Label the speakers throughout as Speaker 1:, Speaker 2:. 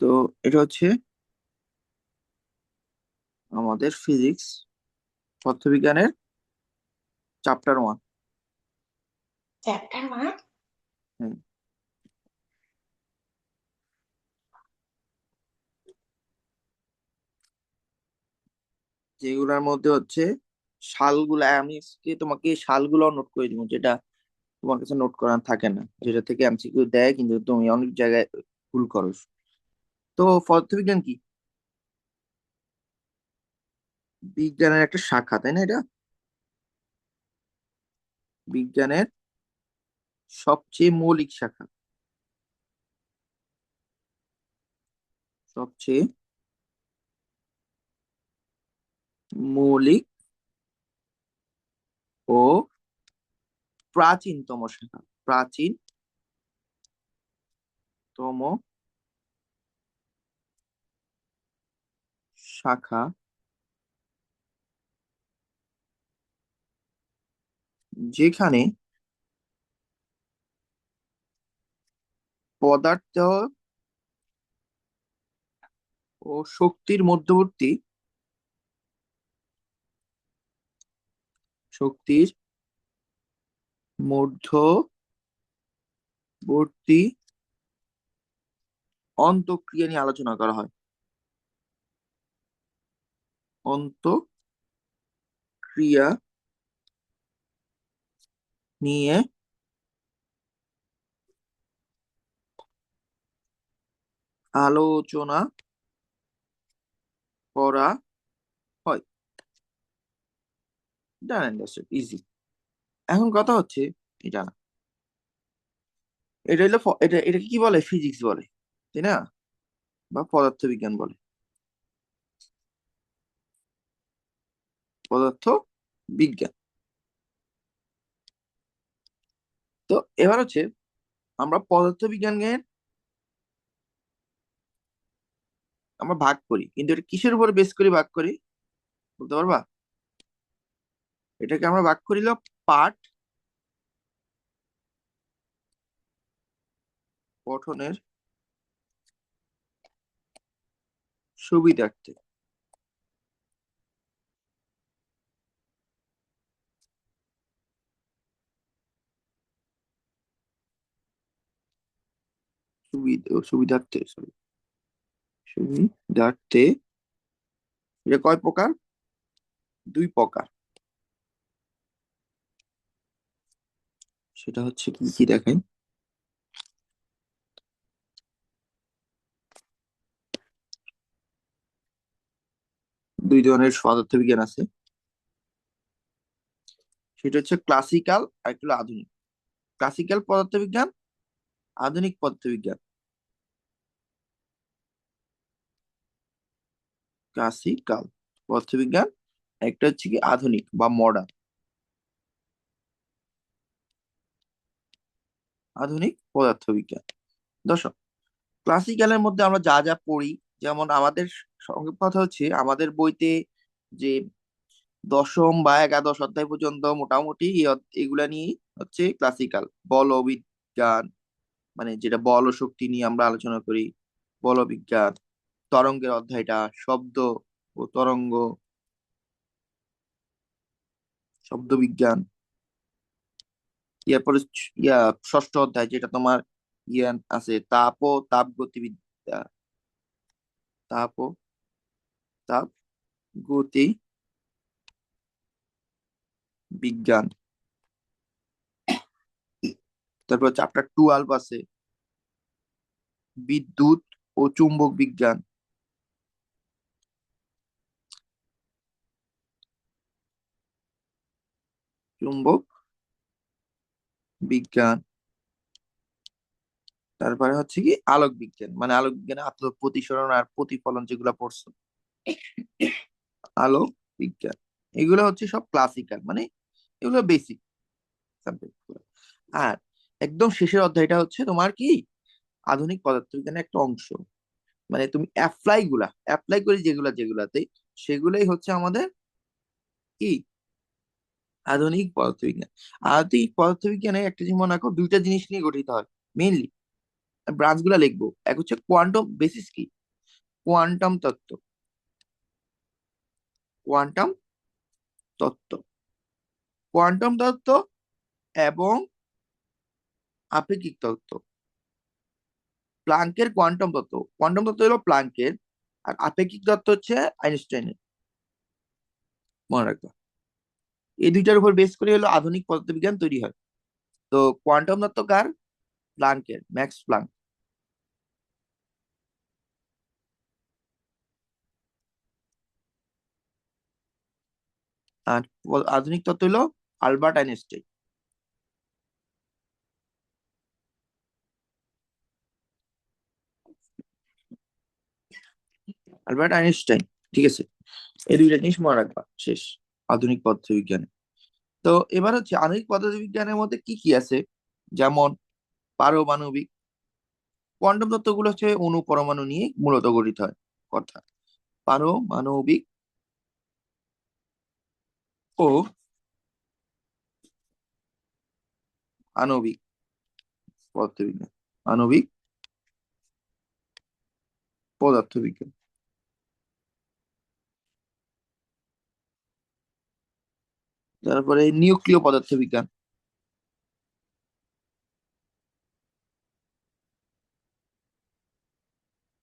Speaker 1: তো এটা হচ্ছে আমাদের ফিজিক্স পদার্থবিজ্ঞানের চ্যাপ্টার 1।
Speaker 2: চ্যাপ্টার 1।
Speaker 1: যেগুলোর মধ্যে হচ্ছে সালগুলা, আমি আজকে তোমাকে সালগুলো নোট করে দিব, যেটা তোমার কাছে নোট করা থাকে না, যেটা থেকে এমসিকিউ দেয় কিন্তু তুমি অনেক জায়গায় ভুল করো। তো পদার্থবিজ্ঞান কি? বিজ্ঞানের একটা শাখা, তাই না? এটা বিজ্ঞানের সবচেয়ে মৌলিক শাখা, সবচেয়ে মৌলিক ও প্রাচীনতম শাখা, প্রাচীনতম শাখা, যেখানে পদার্থ ও শক্তির মধ্যবর্তী, শক্তির মধ্যবর্তী অন্তঃক্রিয়া নিয়ে আলোচনা করা হয়। অন্তঃক্রিয়া নিয়ে আলোচনা করা হয়। জানেন, ইজি। এখন কথা হচ্ছে এটা না, এটা হলো এটাকে কি বলে? ফিজিক্স বলে, তাই না? বা পদার্থবিজ্ঞান বলে, পদার্থ বিজ্ঞান। তো এবার হচ্ছে আমরা পদার্থবিজ্ঞানের আমরা ভাগ করি, কিন্তু এটা কিসের উপর বেস করে ভাগ করি বলতে পারবা? এটাকে আমরা ভাগ করিল পাঠ পঠনের সুবিধার্থে। সুবিধার্থে, সরি, সুবিধার্থে। এটা কয় প্রকার? 2 প্রকার। সেটা হচ্ছে কি কি দেখাই। 2 ধরনের পদার্থবিজ্ঞান আছে, সেটা হচ্ছে ক্লাসিক্যাল আর একটা হলো আধুনিক। ক্লাসিক্যাল পদার্থবিজ্ঞান, আধুনিক পদার্থবিজ্ঞান। ক্লাসিক্যাল পদার্থবিজ্ঞান, একটা হচ্ছে কি আধুনিক বা মডার্ন, আধুনিক পদার্থবিজ্ঞান। দর্শক, ক্লাসিক্যালের মধ্যে আমরা যা যা পড়ি, যেমন আমাদের সঙ্গে কথা হচ্ছে আমাদের বইতে যে দশম বা একাদশ অধ্যায় পর্যন্ত মোটামুটি এগুলা নিয়ে হচ্ছে ক্লাসিক্যাল। বল বিজ্ঞান, মানে যেটা বল ও শক্তি নিয়ে আমরা আলোচনা করি, বল বিজ্ঞান। তরঙ্গের অধ্যায়টা, শব্দ ও তরঙ্গ, শব্দ বিজ্ঞান। এরপরে ষষ্ঠ অধ্যায় যেটা তোমার ইয়ে আছে, তাপ ও তাপ গতিবিদ্যা, তাপ ও তাপ গতি বিজ্ঞান। তারপর চ্যাপ্টার 12 আছে বিদ্যুৎ ও চুম্বক বিজ্ঞান, চুম্বক বিজ্ঞান। তারপরে হচ্ছে কি আলোক বিজ্ঞান, মানে আলোক বিজ্ঞানে আলোক প্রতিসরণ আর প্রতিফলন যেগুলো পড়ছো, আলোক বিজ্ঞান। এগুলো হচ্ছে সব ক্লাসিক্যাল, মানে এগুলো বেসিক সাবজেক্ট। আর একদম শেষের অধ্যায়টা হচ্ছে তোমার কি আধুনিক পদার্থবিজ্ঞানের একটা অংশ। মানে তুমি অ্যাপ্লাই করি যেগুলা যেগুলাতে, সেগুলোই হচ্ছে আমাদের কি আধুনিক পদার্থবিজ্ঞান। আধুনিক পদার্থবিজ্ঞানে একটা জিনিস মনে রাখো, 2টা জিনিস নিয়ে গঠিত হয় মেইনলি। ব্রাঞ্চ গুলা লিখবো। এক হচ্ছে কোয়ান্টাম বেসিস কি, কোয়ান্টাম তত্ত্ব, কোয়ান্টাম তত্ত্ব, কোয়ান্টাম তত্ত্ব এবং আপেক্ষিক তত্ত্ব। প্লাঙ্কের কোয়ান্টাম তত্ত্ব, কোয়ান্টাম তত্ত্ব হলো প্লাঙ্কের, আর আপেক্ষিক তত্ত্ব হচ্ছে আইনস্টাইনের। মনে রাখবা, এই দুইটার উপর বেস করে হলো আধুনিক পদার্থবিজ্ঞান তৈরি হয়। তো কোয়ান্টাম তত্ত্ব কার? প্লাঙ্কের, ম্যাক্স প্লাঙ্ক। আর আধুনিক তত্ত্ব হলো আলবার্ট আইনস্টাইন। আলবার্ট আইনস্টাইন, ঠিক আছে। এই দুইটা জিনিস মনে রাখবা, শেষ আধুনিক পদার্থবিজ্ঞানে। তো এবার হচ্ছে আধুনিক পদার্থবিজ্ঞানের মধ্যে কি কি আছে, যেমন পারমাণবিক। কোয়ান্টাম তত্ত্বগুলো হচ্ছে অণু পরমাণু নিয়ে মূলত গঠিত হয় কথা। পারমাণবিক ও আণবিক পদার্থবিজ্ঞান, আণবিক পদার্থবিজ্ঞান। তারপরে নিউক্লিয় পদার্থবিজ্ঞান,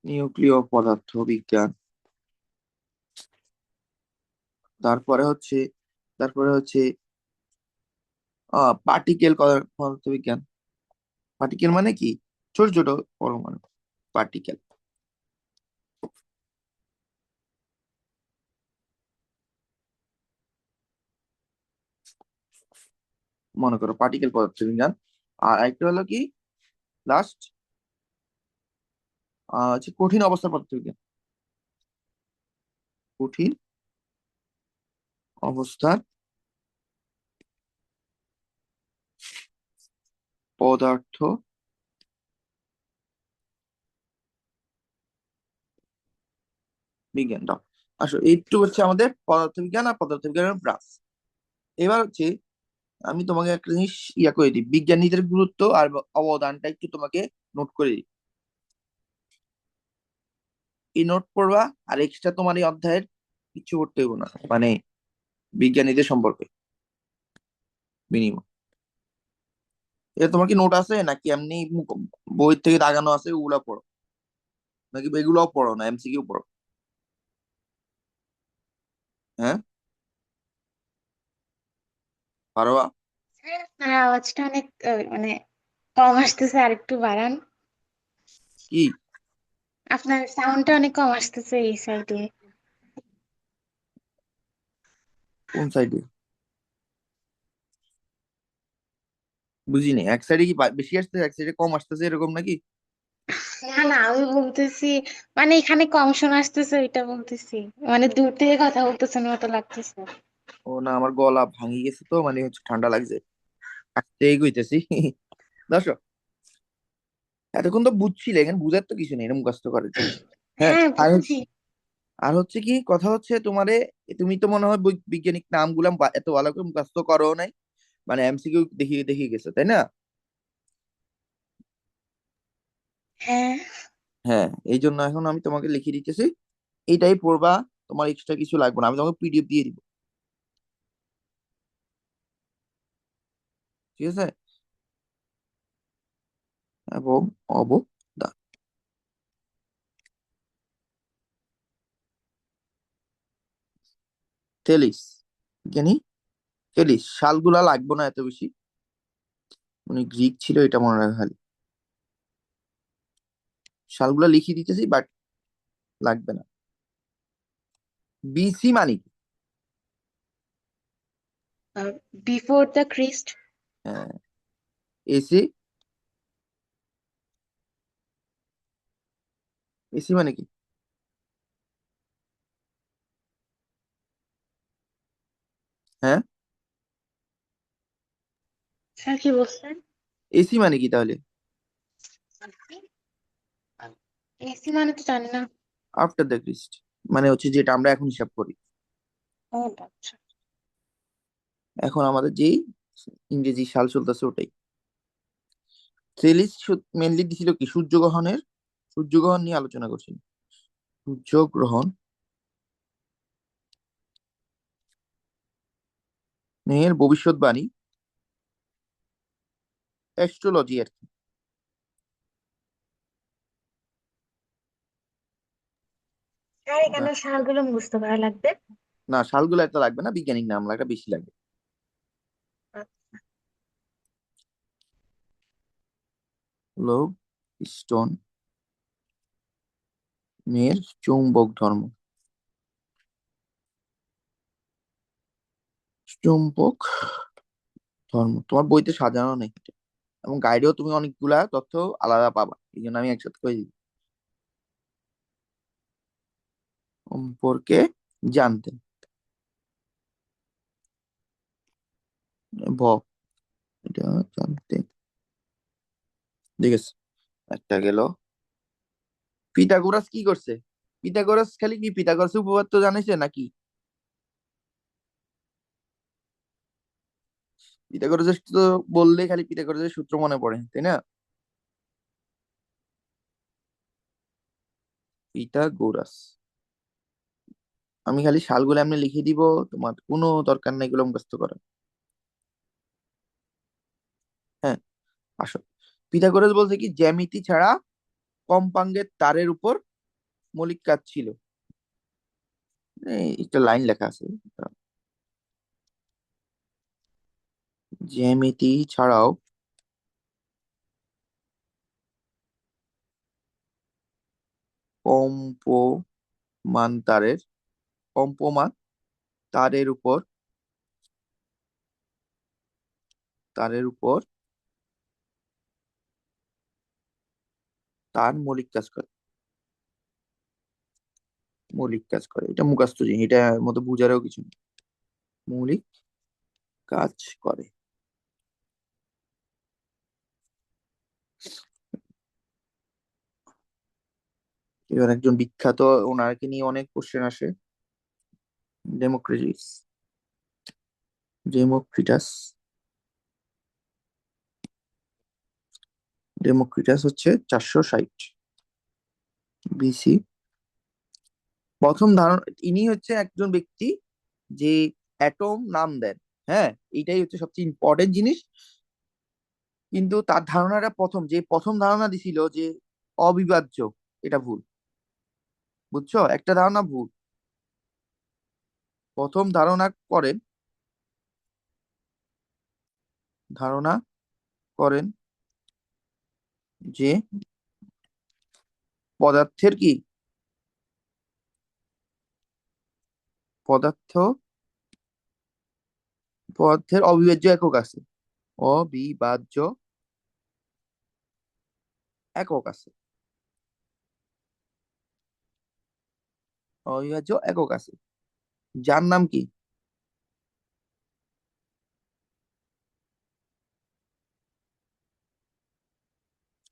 Speaker 1: নিউক্লিয় পদার্থবিজ্ঞান। তারপরে হচ্ছে তারপরে হচ্ছে পার্টিকেল পদার্থবিজ্ঞান। পার্টিকেল মানে কি? ছোট ছোট পরমাণু, পার্টিকেল। মনে করো পার্টিকেল পদার্থবিজ্ঞান। আর একটা হলো কি লাস্ট, হচ্ছে কঠিন অবস্থা পদার্থবিজ্ঞান, কঠিন অবস্থার পদার্থ বিজ্ঞান। দাও আসো, এইটুকু হচ্ছে আমাদের পদার্থবিজ্ঞান আর পদার্থবিজ্ঞানের ব্রাঞ্চ। এবার হচ্ছে আমি তোমাকে একটা জিনিস করে দিই, বিজ্ঞানীদের গুরুত্ব আর অবদানটা একটু তোমাকে নোট করে দিই। এই নোট করবা, আর এক্সট্রা তোমার এই অধ্যায়ের কিছু করতে হবে না, মানে বিজ্ঞানীদের সম্পর্কে মিনিমাম। এটা তোমার কি নোট আছে নাকি এমনি বই থেকে দাগানো আছে ওগুলা পড়ো, নাকি এগুলাও পড়ো না, এমসিকিউ পড়ো? হ্যাঁ, পারবা?
Speaker 2: আপনার আওয়াজটা অনেক মানে কম আসতেছে, আর একটু বাড়ান।
Speaker 1: কি?
Speaker 2: আপনার সাউন্ডটা অনেক কম আসতেছে এই সাইডে।
Speaker 1: কোন সাইডে? বুঝিনি, এক সাইডে কি বেশি আসতেছে এক সাইডে কম আসতেছে এরকম নাকি?
Speaker 2: না না, আমি বলতেছি মানে এখানে কম শোনা আসতেছে, এটা বলতেছি। মানে দূর থেকে কথা বলতেছেন মতো লাগতেছে।
Speaker 1: ও না, আমার গলা ভাঙি গেছে তো, মানে হচ্ছে ঠান্ডা লাগছে, আস্তে কইতেছি। দর্শক, এতক্ষণ তো বুঝছিলে, এখানে বুঝার তো কিছু নেই, এটা মুখস্থ করার জিনিস। হ্যাঁ।
Speaker 2: হ্যাঁ
Speaker 1: আর
Speaker 2: বুঝছি।
Speaker 1: আর হচ্ছে কি কথা হচ্ছে তোমারে, তুমি তো মনে হয় বৈজ্ঞানিক নামগুলো এত ভালো করে মুখস্থ করো নাই, মানে এমসিকিউ দেখিয়ে দেখিয়ে গেছো তাই না?
Speaker 2: হ্যাঁ।
Speaker 1: হ্যাঁ, এই জন্য এখন আমি তোমাকে লিখে দিতেছি, এইটাই পড়বা, তোমার এক্সট্রা কিছু লাগবে না, আমি তোমাকে পিডিএফ দিয়ে দিব, ঠিক আছে? এবং অবদান, তেলিস, বিজ্ঞানী তেলিস। সালগুলা লাগবে না এত বেশি, উনি গ্রিক ছিল এটা মনে রাখা খালি। সালগুলা লিখিয়ে দিতেছি, বাট লাগবে না। বিসি মানে কি?
Speaker 2: Before the Christ.
Speaker 1: হ্যাঁ। এসি, এসি মানে কি? হ্যাঁ,
Speaker 2: স্যার কি বলছেন?
Speaker 1: এসি মানে কি তাহলে?
Speaker 2: এসি মানে তো জানি না।
Speaker 1: আফটার দ্য ক্রিস্ট, মানে হচ্ছে যেটা আমরা এখন হিসাব করি।
Speaker 2: ও আচ্ছা।
Speaker 1: এখন আমাদের যেই ইংরেজি সাল চলতেছে ওটাই। সেলিস মেনলি দিছিল কি সূর্যগ্রহণের, সূর্যগ্রহণ নিয়ে আলোচনা করছিল। সূর্যগ্রহণ এর ভবিষ্যৎবাণী, অ্যাস্ট্রোলজি আর কি।
Speaker 2: আর এখানে সালগুলো মুখস্থ করা লাগবে?
Speaker 1: না, সালগুলো একটা লাগবে না, বিজ্ঞানিক নাম লাগবে বেশি লাগবে। লোভ স্টোন এর চৌম্বক ধর্ম, চুম্বক ধর্ম তোমার বইতে সাজানো নেই, এবং গাইডেও তুমি অনেকগুলা তথ্য আলাদা পাবা, এই জন্য আমি একসাথে করে দিই। সম্পর্কে জানতে, ভ, এটা জানতে, ঠিক আছে। একটা গেল। পিথাগোরাস কি করছে? পিথাগোরাস খালি কি পিথাগোরাস উপপাদ্য জানিছে নাকি? পিথাগোরাসের তো বললে খালি পিথাগোরাসের সূত্র মনে পড়ে, তাই না? পিথাগোরাস, আমি খালি সালগুলো এমনি লিখে দিব, তোমার কোনো দরকার নাই এগুলো মুখস্থ করার। হ্যাঁ, আসো। পিথাগোরাস বলছে কি জ্যামিতি ছাড়া কম্পাঙ্কের তারের উপর মৌলিক কাজ ছিল। একটা লাইন লেখা আছে, জ্যামিতি ছাড়াও কম্পমান তারের, কম্পমান তারের উপর, তারের উপর তার মৌলিক কাজ করে, মৌলিক কাজ করে, এটা মুখস্থ জিনিস, এটা মতো বুঝারও কিছু নেই। মৌলিক কাজ করে। এবার একজন বিখ্যাত, ওনাকে নিয়ে অনেক কোশ্চেন আসে, ডেমোক্রিটাস, ডেমোক্রিটাস, ডেমোক্রিটাস হচ্ছে 460 বিসি। প্রথম ধারণা, ইনি হচ্ছে একজন ব্যক্তি যে অ্যাটম নাম দেন। হ্যাঁ, এইটাই হচ্ছে সবচেয়ে ইম্পর্টেন্ট জিনিস। কিন্তু তার ধারণাটা প্রথম ধারণা দিছিল যে অবিভাজ্য, এটা ভুল। বুঝছো, একটা ধারণা ভুল। প্রথম ধারণা করেন, ধারণা করেন যে পদার্থের কি, পদার্থ, পদার্থের অবিভাজ্য একক আছে, অবিভাজ্য একক আছে, অবিভাজ্য একক আছে, যার নাম কি,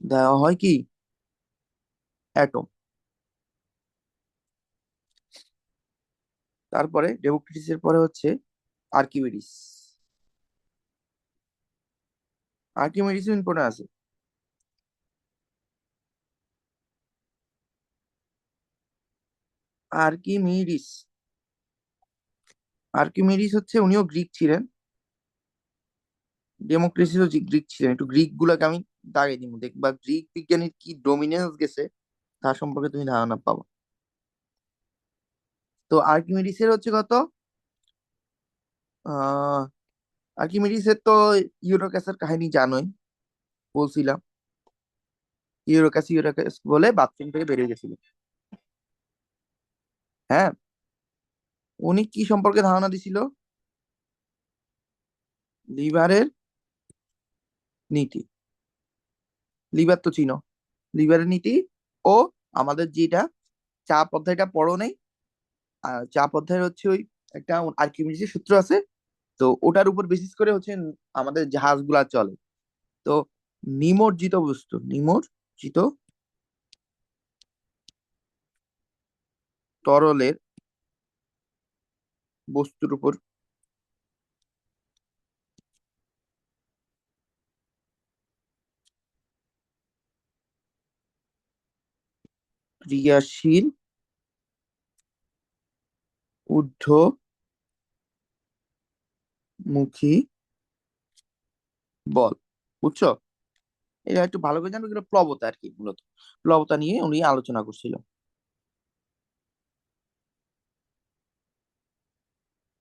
Speaker 1: দেওয়া হয় কি অ্যাটম। তারপরে ডেমোক্রিটাসের পরে হচ্ছে আর্কিমিডিস। আর্কিমিডিস ইম্পর্টেন্ট আছে। আর্কিমিডিস, আর্কিমিডিস হচ্ছে উনিও গ্রিক ছিলেন, ডেমোক্রেসিসও গ্রিক ছিলেন। একটু গ্রিক গুলাকে আমি দাগিয়ে দিব, দেখবা গ্রিক বিজ্ঞানীর কি ডোমিনেন্স গেছে তার সম্পর্কে তুমি ধারণা পাবো। তো আর্কিমিডিসের হচ্ছে কত, আহ আর্কিমিডিসের তো ইউরোক্যাসের কাহিনী জানোই, বলছিলাম। ইউরোক্যাস, ইউরোক্যাস বলে বাথরুম থেকে বেরিয়ে গেছিল। হ্যাঁ, উনি কি সম্পর্কে ধারণা দিছিল? লিভারের নীতি, লিভার তো চিনো, লিভারের নীতি। ও আমাদের যেটা চাপ অধ্যায়টা পড়ো নেই, চাপ অধ্যায় হচ্ছে ওই একটা আর্কিমিডিসের সূত্র আছে, তো ওটার উপর বেসিস করে হচ্ছে আমাদের জাহাজগুলা চলে। তো নিমজ্জিত বস্তু, নিমজ্জিত তরলের বস্তুর উপর ক্রিয়াশীল ঊর্ধ্বমুখী বল। বুঝছো? এটা একটু ভালো করে জানো, এগুলো প্লবতা আর কি, মূলত প্লবতা নিয়ে উনি আলোচনা করছিল।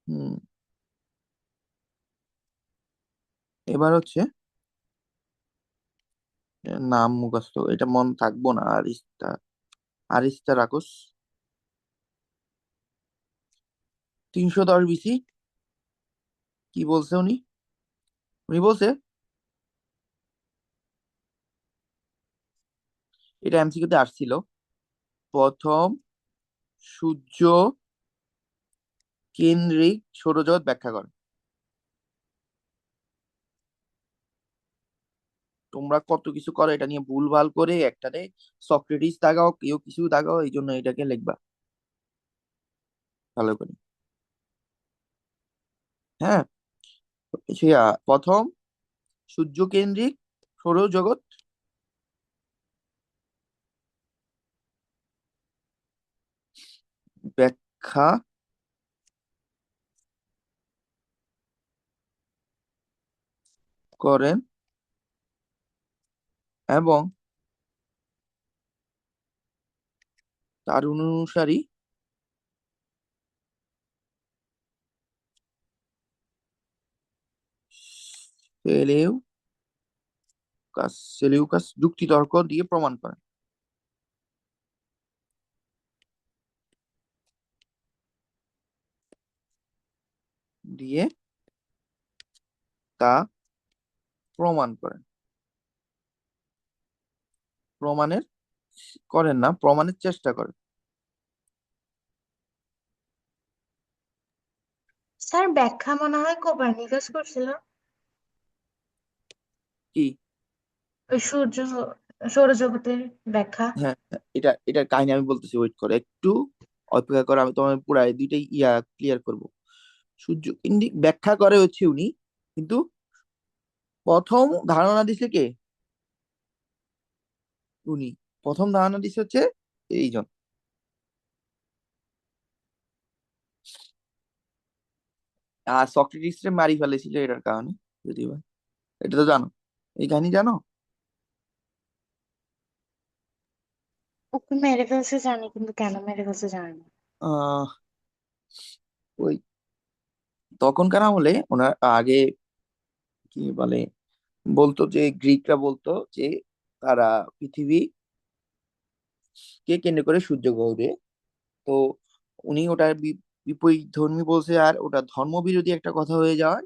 Speaker 1: হুম। এবার হচ্ছে নাম মুখস্থ, এটা মন থাকবো না। আরিস্তারাখুস 310 BC। কি বলছে উনি? উনি বলছে, এটা এমসিকিউতে আসছিল, প্রথম সূর্য কেন্দ্রিক সৌরজগৎ ব্যাখ্যা করে। তোমরা কত কিছু করো এটা নিয়ে, ভুলভাল করে একটাতে সক্রেটিস দাগাও, কেউ কিছু দাগাও, এই জন্য এটাকে লিখবা ভালো করে। হ্যাঁ। সে প্রথম সূর্য কেন্দ্রিক সৌরজগৎ ব্যাখ্যা করেন এবং তার অনুসারী সেলিউকাস যুক্তিতর্ক দিয়ে প্রমাণ করেন। দিয়ে তা প্রমাণ করেন। প্রমাণের করেন না, প্রমাণের চেষ্টা করেন।
Speaker 2: স্যার ব্যাখ্যা মনে হয় কোপার্নিকাস করছিল।
Speaker 1: কি?
Speaker 2: ওই সৌরজগতের ব্যাখ্যা।
Speaker 1: হ্যাঁ হ্যাঁ, এটার কাহিনী আমি বলতেছি, ওয়েট করে একটু, অপেক্ষা করে, আমি তোমার পুরো দুইটাই ক্লিয়ার করব। সূর্য কেন্দ্রিক ব্যাখ্যা করে হচ্ছে উনি, কিন্তু প্রথম ধারণা দিছে কে? উনি প্রথম ধারণা দিছে হচ্ছে এইজন। আর সক্রেটিস রে মারি ফেলেছিল এটার কারণে, যদিও বা। এটা তো জানো, এই কাহিনী জানো।
Speaker 2: ওকে মেরে ফেলছে জানি, কিন্তু কেন মেরে ফেলছে জানি না।
Speaker 1: আহ ওই তখনকার আমলে ওনার আগে কি বলে, বলতো যে গ্রিকরা বলতো যে তারা পৃথিবী কে কেন্দ্র করে সূর্য ঘুরে। তো উনি ওটার বিপরীত ধর্মী বলছে, আর ওটা ধর্মবিরোধী একটা কথা হয়ে যাওয়ার,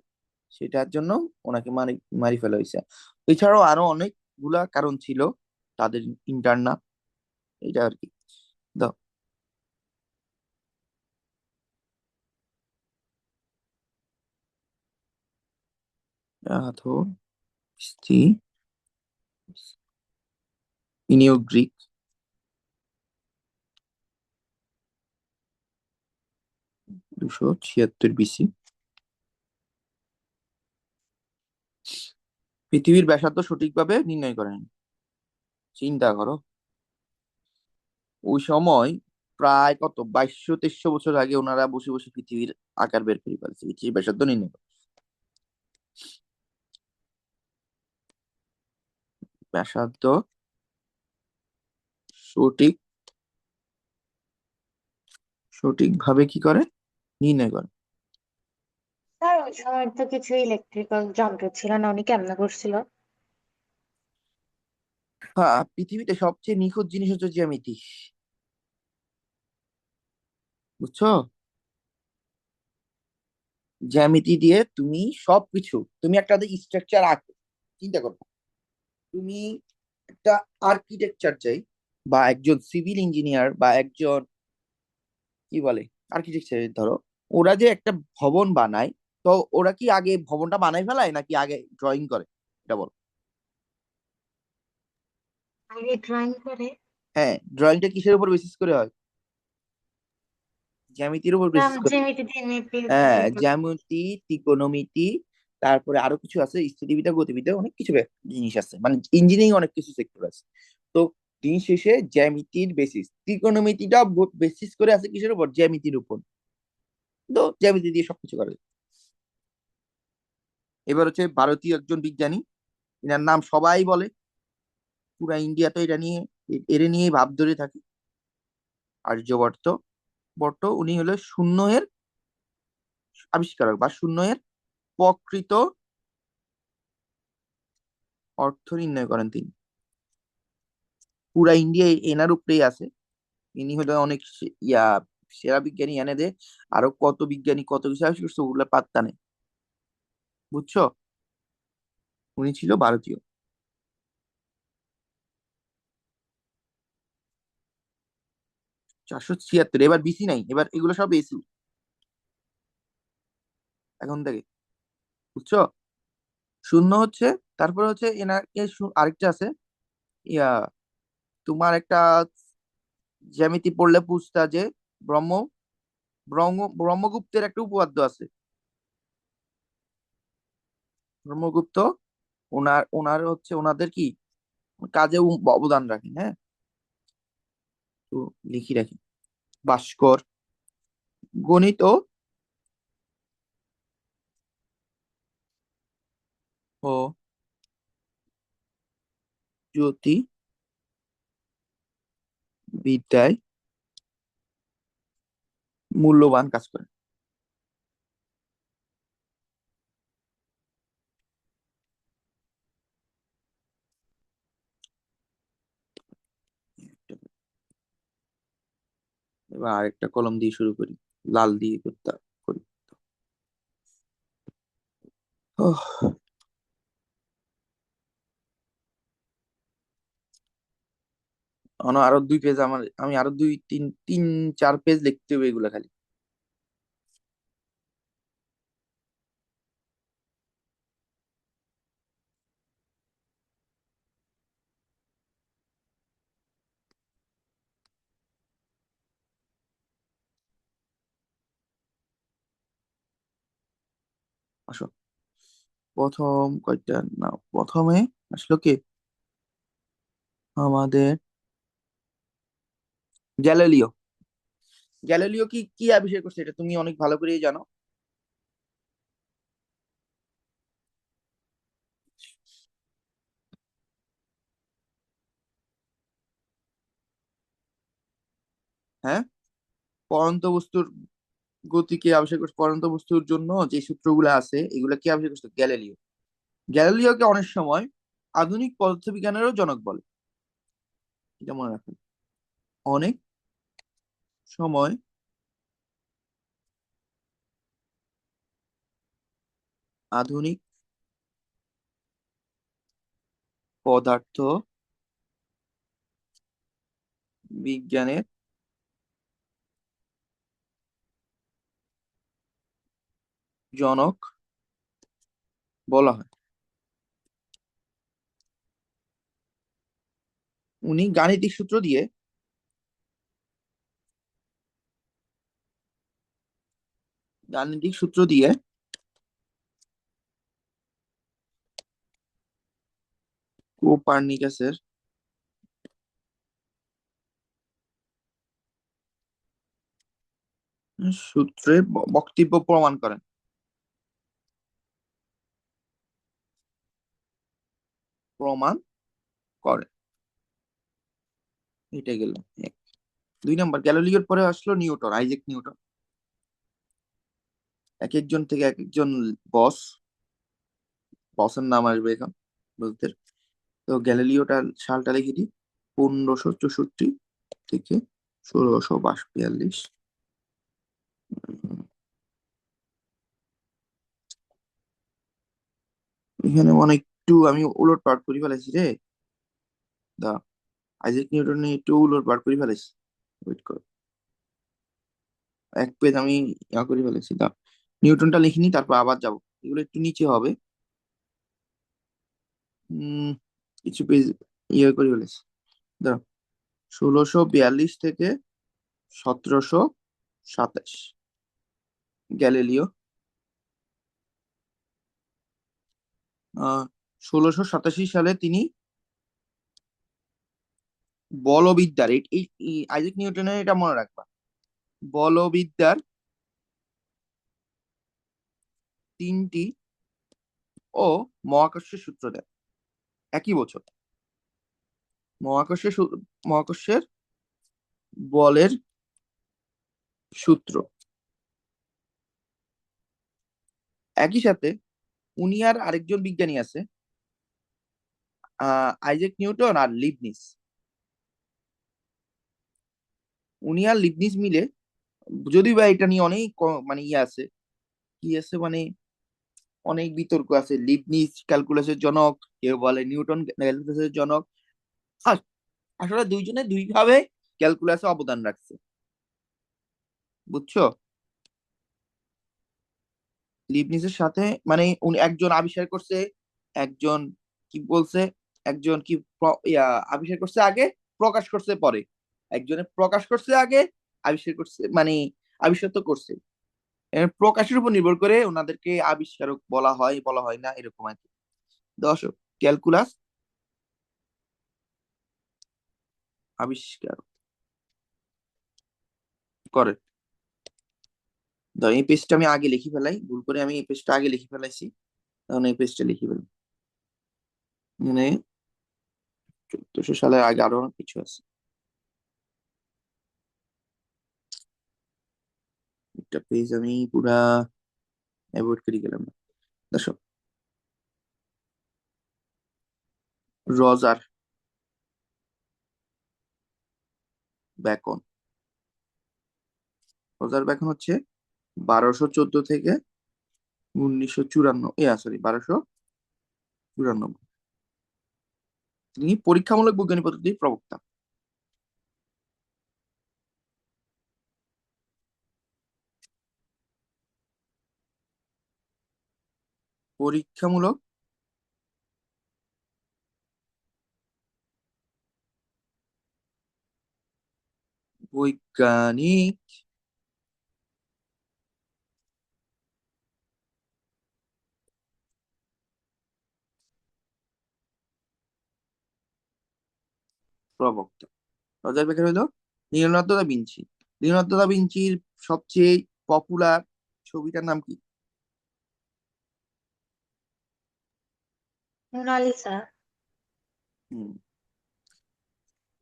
Speaker 1: সেটার জন্য ওনাকে মারি মারি ফেলা হয়েছে। এছাড়াও আরো অনেকগুলা কারণ ছিল তাদের ইন্টারনাল, এটা আর কি। দাও। স্থি ইনিও গ্রিক 276 BC। পৃথিবীর ব্যাসার্ধ সঠিকভাবে নির্ণয় করেন। চিন্তা করো, ওই সময় প্রায় কত 2200-2300 বছর আগে ওনারা বসে বসে পৃথিবীর আকার বের করে ফেলছে, পৃথিবীর ব্যাসার্ধ নির্ণয় করে। ব্যাসার্ধ সঠিক সঠিকভাবে কি করে নির্ণয় করে।
Speaker 2: স্যার ওই সময় তো কিছু ইলেকট্রিক্যাল যন্ত্র ছিল না, উনি কেমনে করছিল?
Speaker 1: হ্যাঁ, পৃথিবীতে সবচেয়ে নিখুঁত জিনিস হচ্ছে জ্যামিতি। বুঝছো? জ্যামিতি দিয়ে তুমি সবকিছু, তুমি একটা স্ট্রাকচার আঁকো, চিন্তা করো, তুমি একটা আর্কিটেকচার চাই, বা একজন সিভিল ইঞ্জিনিয়ার, বা একজন কি বলে আর্কিটেকচার ধরো, ওরা যে একটা ভবন বানায়, তো ওরা কি আগে ভবনটা বানাই ফেলায় নাকি আগে ড্রয়িং করে? এটা বল।
Speaker 2: আগে ড্রয়িং করে।
Speaker 1: হ্যাঁ, ড্রয়িংটা কিসের উপর বেসিস করে হয়? জ্যামিতির উপর বেসিস করে।
Speaker 2: জ্যামিতি দিয়ে মেপে
Speaker 1: হ্যাঁ,
Speaker 2: তারপর।
Speaker 1: জ্যামিতি, ত্রিকোণমিতি, তারপরে আরো কিছু আছে, স্থিতিবিদ্যা, গতিবিদ্যা, অনেক কিছু জিনিস আছে, মানে ইঞ্জিনিয়ারিং অনেক কিছু সেক্টর আছে। তো দিন শেষে জ্যামিতির বেসিস, ত্রিকোণমিতিটা বেসিস করে আছে কিসের উপর? জ্যামিতির উপর। তো জ্যামিতি দিয়ে সবকিছু করে। এবার হচ্ছে ভারতীয় একজন বিজ্ঞানী, এনার নাম সবাই বলে, পুরা ইন্ডিয়া তো এটা নিয়ে, এর নিয়েই ভাব ধরে থাকে। আর্যভট্ট। উনি হলো শূন্য এর আবিষ্কারক, বা শূন্য এর প্রকৃত অর্থ নির্ণয় করেন তিনি। পুরা ইন্ডিয়া এনার উপরেই আছে। ইনি হলো অনেক সেরা বিজ্ঞানী এনে দে। আরো কত বিজ্ঞানী কত কিছু আবিষ্কার করছে, ওগুলা পাত্তা নেই। বুঝছো? উনি ছিল ভারতীয়। 476, এবার বিসি নাই, এবার এগুলো সব এসি এখন থেকে। বুঝছো? শূন্য হচ্ছে, তারপরে হচ্ছে এনাকে আরেকটা আছে, ইয়া তোমার একটা জ্যামিতি পড়লে বুঝতা যে ব্রহ্ম ব্রহ্মগুপ্তের একটা উপপাদ্য আছে। ব্রহ্মগুপ্ত, ওনার ওনার হচ্ছে ওনাদের কি কাজে অবদান রাখেন, হ্যাঁ। তো লিখি রাখি। ভাস্কর, গণিত ও জ্যোতি বিদ্যায় মূল্যবান কাজ করেন। এবার আরেকটা কলম দিয়ে শুরু করি, লাল দিয়ে করতে করি। ওহ, আরো 2 পেজ আমার, আমি আরো 2 3 3 4 পেজ লিখতে হবে এগুলা খালি। আসো, প্রথম কয়টা না, প্রথমে আসলো কে? আমাদের গ্যালিলিও। গ্যালিলিও কি কি আবিষ্কার করছে এটা তুমি অনেক ভালো করেই জানো। হ্যাঁ, পড়ন্ত বস্তুর গতিকে আবিষ্কার করছে। পড়ন্ত বস্তুর জন্য যে সূত্রগুলো আছে এগুলা কি আবিষ্কার করছে? গ্যালিলিও। গ্যালিলিওকে অনেক সময় আধুনিক পদার্থবিজ্ঞানেরও জনক বলে, এটা মনে রাখবেন। অনেক সময় আধুনিক পদার্থ বিজ্ঞানের জনক বলা হয়। উনি গাণিতিক সূত্র দিয়ে কোপার্নিকাসের সূত্রের বক্তব্য প্রমাণ করেন। প্রমাণ করেন। এটা গেল এক। 2 নম্বর, গ্যালিলিওর পরে আসলো নিউটন, আইজাক নিউটন। এক একজন থেকে এক একজন বস, বসের নাম আসবে এখন বলতে। তো গ্যালিলিওটার সালটা লিখে দিই, 1564 থেকে 1642। এখানে অনেক একটু আমি উলট পালট করে ফেলেছি রে। দা, আইজাক নিউটন নিয়ে একটু উলট পালট করে ফেলেছি। ওয়েট কর, 1 পেজ আমি করে ফেলেছি। দা, নিউটনটা লিখিনি, তারপর আবার যাব। এগুলো একটু নিচে হবে। উম কিছু পেজ করে ফেলেছি। দাঁড়াও, 1642 থেকে 1727 গ্যালিলিও। 1687 সালে তিনি বলবিদ্যার এই আইজাক নিউটনের এটা মনে রাখবা। বলবিদ্যার তিনটি ও মহাকর্ষের সূত্র দেয় একই বছর। মহাকর্ষের মহাকর্ষের বলের সূত্র। একই সাথে উনি আর আরেকজন বিজ্ঞানী আছে, আইজাক নিউটন আর লিবনিজ। উনি আর লিবনিজ মিলে, যদিও বা এটা নিয়ে অনেক মানে ইয়ে আছে, কি আছে মানে অনেক বিতর্ক আছে। লিবনিজ ক্যালকুলাসের জনক, কেউ বলে নিউটন ক্যালকুলাসের জনক। আস- আসলে দুইজনে দুই ভাবে ক্যালকুলাসে অবদান রাখছে, বুঝছো? লিবনিজের সাথে মানে উনি একজন আবিষ্কার করছে, একজন কি বলছে, একজন কি আবিষ্কার করছে আগে, প্রকাশ করছে পরে। একজনে প্রকাশ করছে আগে, আবিষ্কার করছে মানে আবিষ্কার তো করছে। প্রকাশের উপর নির্ভর করে ওনাদেরকে আবিষ্কারক বলা হয় বলা হয় না, এরকম আর কি। দর্শক, ক্যালকুলাস আবিষ্কার করে। এই পেজটা আমি আগে লিখে ফেলাই, ভুল করে আমি এই পেজটা আগে লিখে ফেলাইছি, তখন এই পেজটা লিখে ফেলি। মানে 1400 সালের আগে আরো অনেক কিছু আছে। একটা পেজ আমি পুরা অ্যাভয়েড করে গেলাম না। দর্শক, রজার ব্যাকন। রজার ব্যাকন হচ্ছে 1214 থেকে 1954, সরি 1294। তিনি পরীক্ষামূলক বৈজ্ঞানিক পদ্ধতির প্রবক্তা। পরীক্ষামূলক বৈজ্ঞানিক প্রবক্তা। রজার বেকার হলো Leonardo da Vinci. Leonardo da ভিঞ্চির সবচেয়ে পপুলার ছবিটার নাম কি?
Speaker 2: মোনালিসা।
Speaker 1: হুম,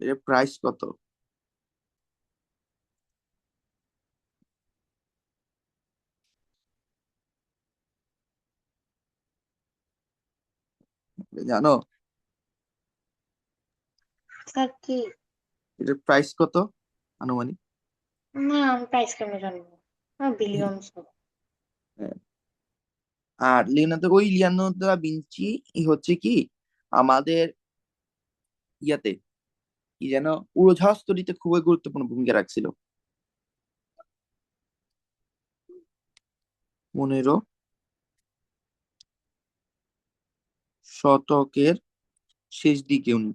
Speaker 1: এর প্রাইস কত জানো?
Speaker 2: স্যার কি?
Speaker 1: এটার প্রাইস কত আনুমানিক?
Speaker 2: না, আমি প্রাইস কেমনে জানবো? বিলিয়নস।
Speaker 1: হ্যাঁ। আর লিওনার্দো দা ভিঞ্চি হচ্ছে কি আমাদের ইয়াতে কি যেন উড়োজাহাজ তৈরিতে খুবই গুরুত্বপূর্ণ ভূমিকা রাখছিল। 15 শতকের শেষ দিকে উনি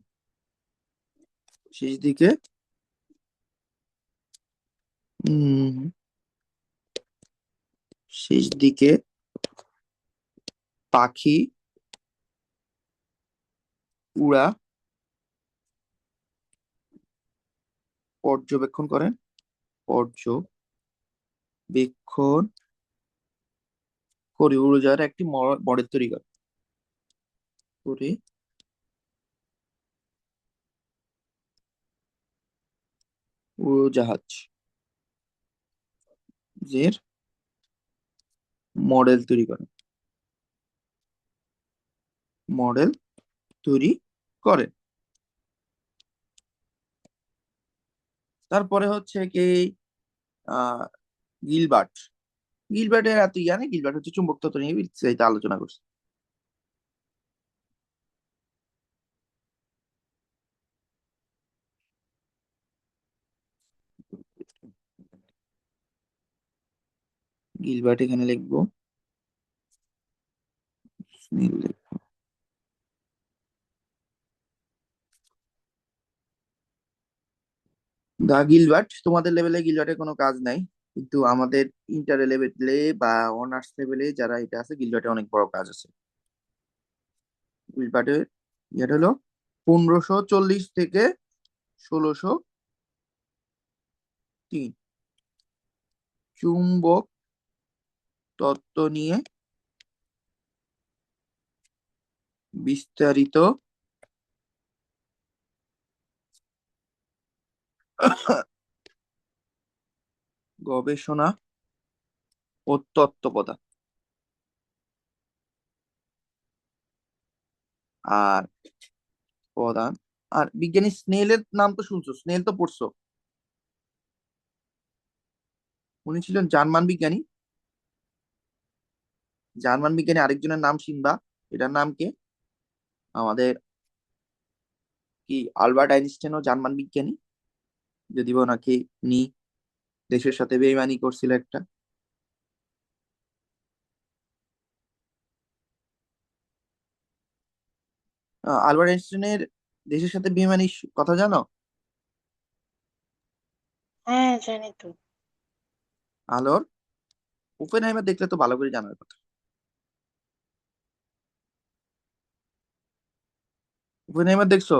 Speaker 1: শেষ দিকে উম শেষ দিকে পাখি উড়া পর্যবেক্ষণ করেন। পর্যবেক্ষণ করে উড়োজাহাজের একটি মডেল তৈরি করে উড়োজাহাজ এর মডেল তৈরি করেন। মডেল তৈরি করেন। তারপরে হচ্ছে কি আহ গিলবার্ট। গিলবার্টের এত ইয়া নেই, গিলবার্ট হচ্ছে চুম্বক তত্ত্ব নিয়ে বিস্তারিত আলোচনা করছে। গিলবার্ট এখানে লিখবো। দা গিলবার্ট, তোমাদের লেভেলে গিলবার্টের কোনো কাজ নাই, কিন্তু আমাদের ইন্টার লেভেলে বা অনার্স লেভেলে যারা এটা আছে, গিলবার্টের অনেক বড় কাজ আছে। গিলবার্টের ইয়েটা হলো 1540 থেকে 1603। চুম্বক তত্ত্ব নিয়ে বিস্তারিত গবেষণা ও তত্ত্ব প্রদান। আর প্রদান। আর বিজ্ঞানী স্নেলের নাম তো শুনছো, স্নেল তো পড়ছো। উনি ছিলেন জার্মান বিজ্ঞানী। জার্মান বিজ্ঞানী আরেকজনের নাম শুনবা। এটার নাম কে? আমাদের কি আলবার্ট আইনস্টাইনও জার্মান বিজ্ঞানী, যদি বা ওনাকে নি দেশের সাথে বেইমানি করছিল একটা। আলবার্ট আইনস্টাইনের দেশের সাথে বেইমানি কথা জানো?
Speaker 2: হ্যাঁ জানি তো।
Speaker 1: আলোর ওপেনহাইমার দেখলে তো ভালো করে জানার কথা। ওপেনহাইমার দেখছো?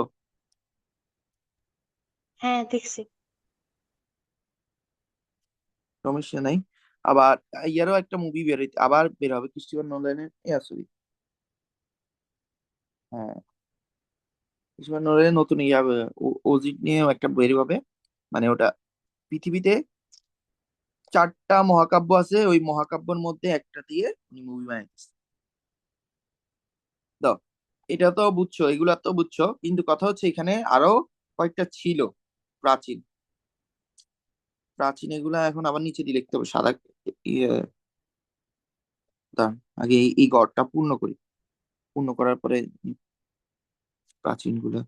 Speaker 2: হ্যাঁ দেখছি।
Speaker 1: সমস্যা নাই। আবার ইয়ারও একটা মুভি আবার বের হবে, ক্রিস্টোফার নোলানের। সরি, হ্যাঁ, ক্রিস্টোফার নোলানের নতুন ইয়া ওজিট নিয়ে একটা বের হবে। মানে ওটা পৃথিবীতে 4টা মহাকাব্য আছে, ওই মহাকাব্যের মধ্যে একটা দিয়ে উনি মুভি বানাইতেছে। দাও, এটা তো বুঝছো, এগুলা তো বুঝছো, কিন্তু কথা হচ্ছে এখানে আরো কয়েকটা ছিল প্রাচীন। প্রাচীন এগুলা এখন আবার নিচে দিয়ে লিখতে হবে সাদা। ইয়ে, দাঁড়ান, আগে এই গড়টা পূর্ণ করি। পূর্ণ করার পরে প্রাচীন গুলা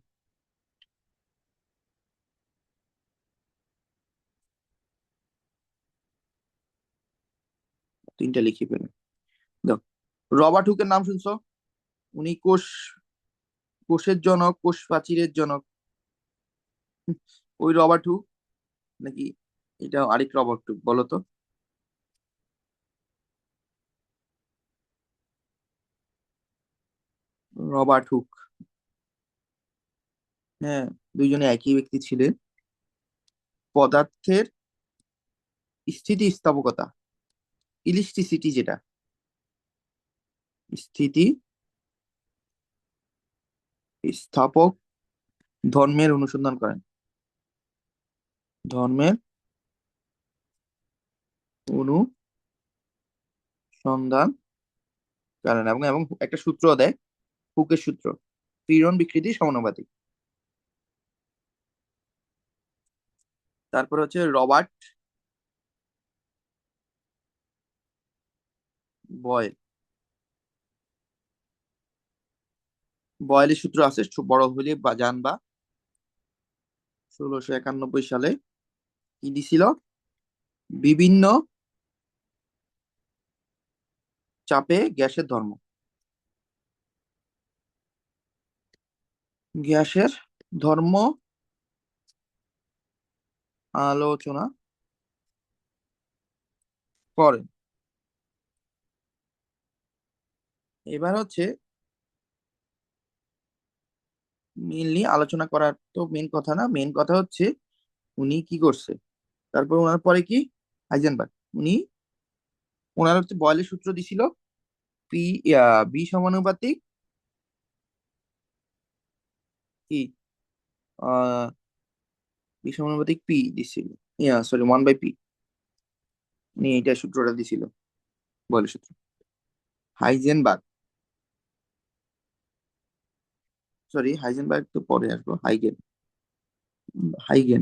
Speaker 1: 3টা লিখে ফেলে দাও। রবার্ট হুকের নাম শুনছো? উনি কোষের জনক, কোষ প্রাচীরের জনক। ওই রবার্ট হুক নাকি এটা আরেক রবার্ট হুক বলো তো? রবার্ট হুক, হ্যাঁ, দুইজনে একই ব্যক্তি ছিলেন। পদার্থের স্থিতিস্থাপকতা, ইলাস্টিসিটি যেটা, স্থিতি স্থাপক ধর্মের অনুসন্ধান করেন। ধর্মের অনুসন্ধান করেন এবং এবং একটা সূত্র দেয়, হুকের সূত্র, পীড়ন বিকৃতি সমানুপাতিক। তারপর হচ্ছে রবার্ট বয়েল। বয়েলের সূত্র আছে, বড় হলে বা জানবা। 1691 সালে কি দিছিল? বিভিন্ন চাপে গ্যাসের ধর্ম, গ্যাসের ধর্ম আলোচনা করেন। এবার হচ্ছে মেনলি আলোচনা করার তো মেন কথা না, মেন কথা হচ্ছে উনি কি করছে। তারপর ওনার পরে কি? হাইজেনবার্গ। উনি ওনার হচ্ছে বয়লের সূত্র দিছিল, পি বি সমানুপাতিক কি আহ বি সমানুপাতিক পি দিছিল। Sorry, 1/p। উনি এইটা সূত্রটা দিছিল, বয়লের সূত্র। হাইজেনবার্গ, সরি হাইজেনবার্গ তো পরে আসবো। হাইগেন, হাইগেন,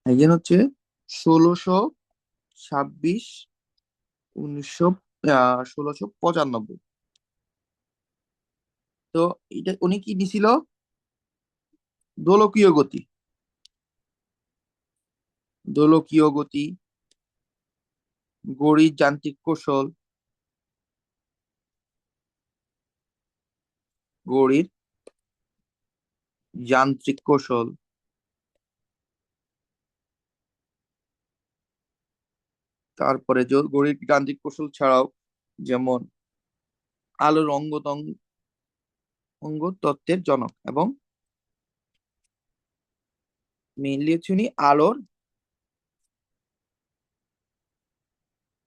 Speaker 1: হাইগেন হচ্ছে 1626, 1695। তো এটা উনি কি দিছিল? দোলকীয় গতি, দোলকীয় গতি, ঘড়ির যান্ত্রিক কৌশল, ঘড়ির যান্ত্রিক কৌশল, তারপরে ঘড়ির যান্ত্রিক কৌশল ছাড়াও যেমন আলোর অঙ্গ তত্ত্বের জনক এবং মেইনলি হচ্ছে উনি আলোর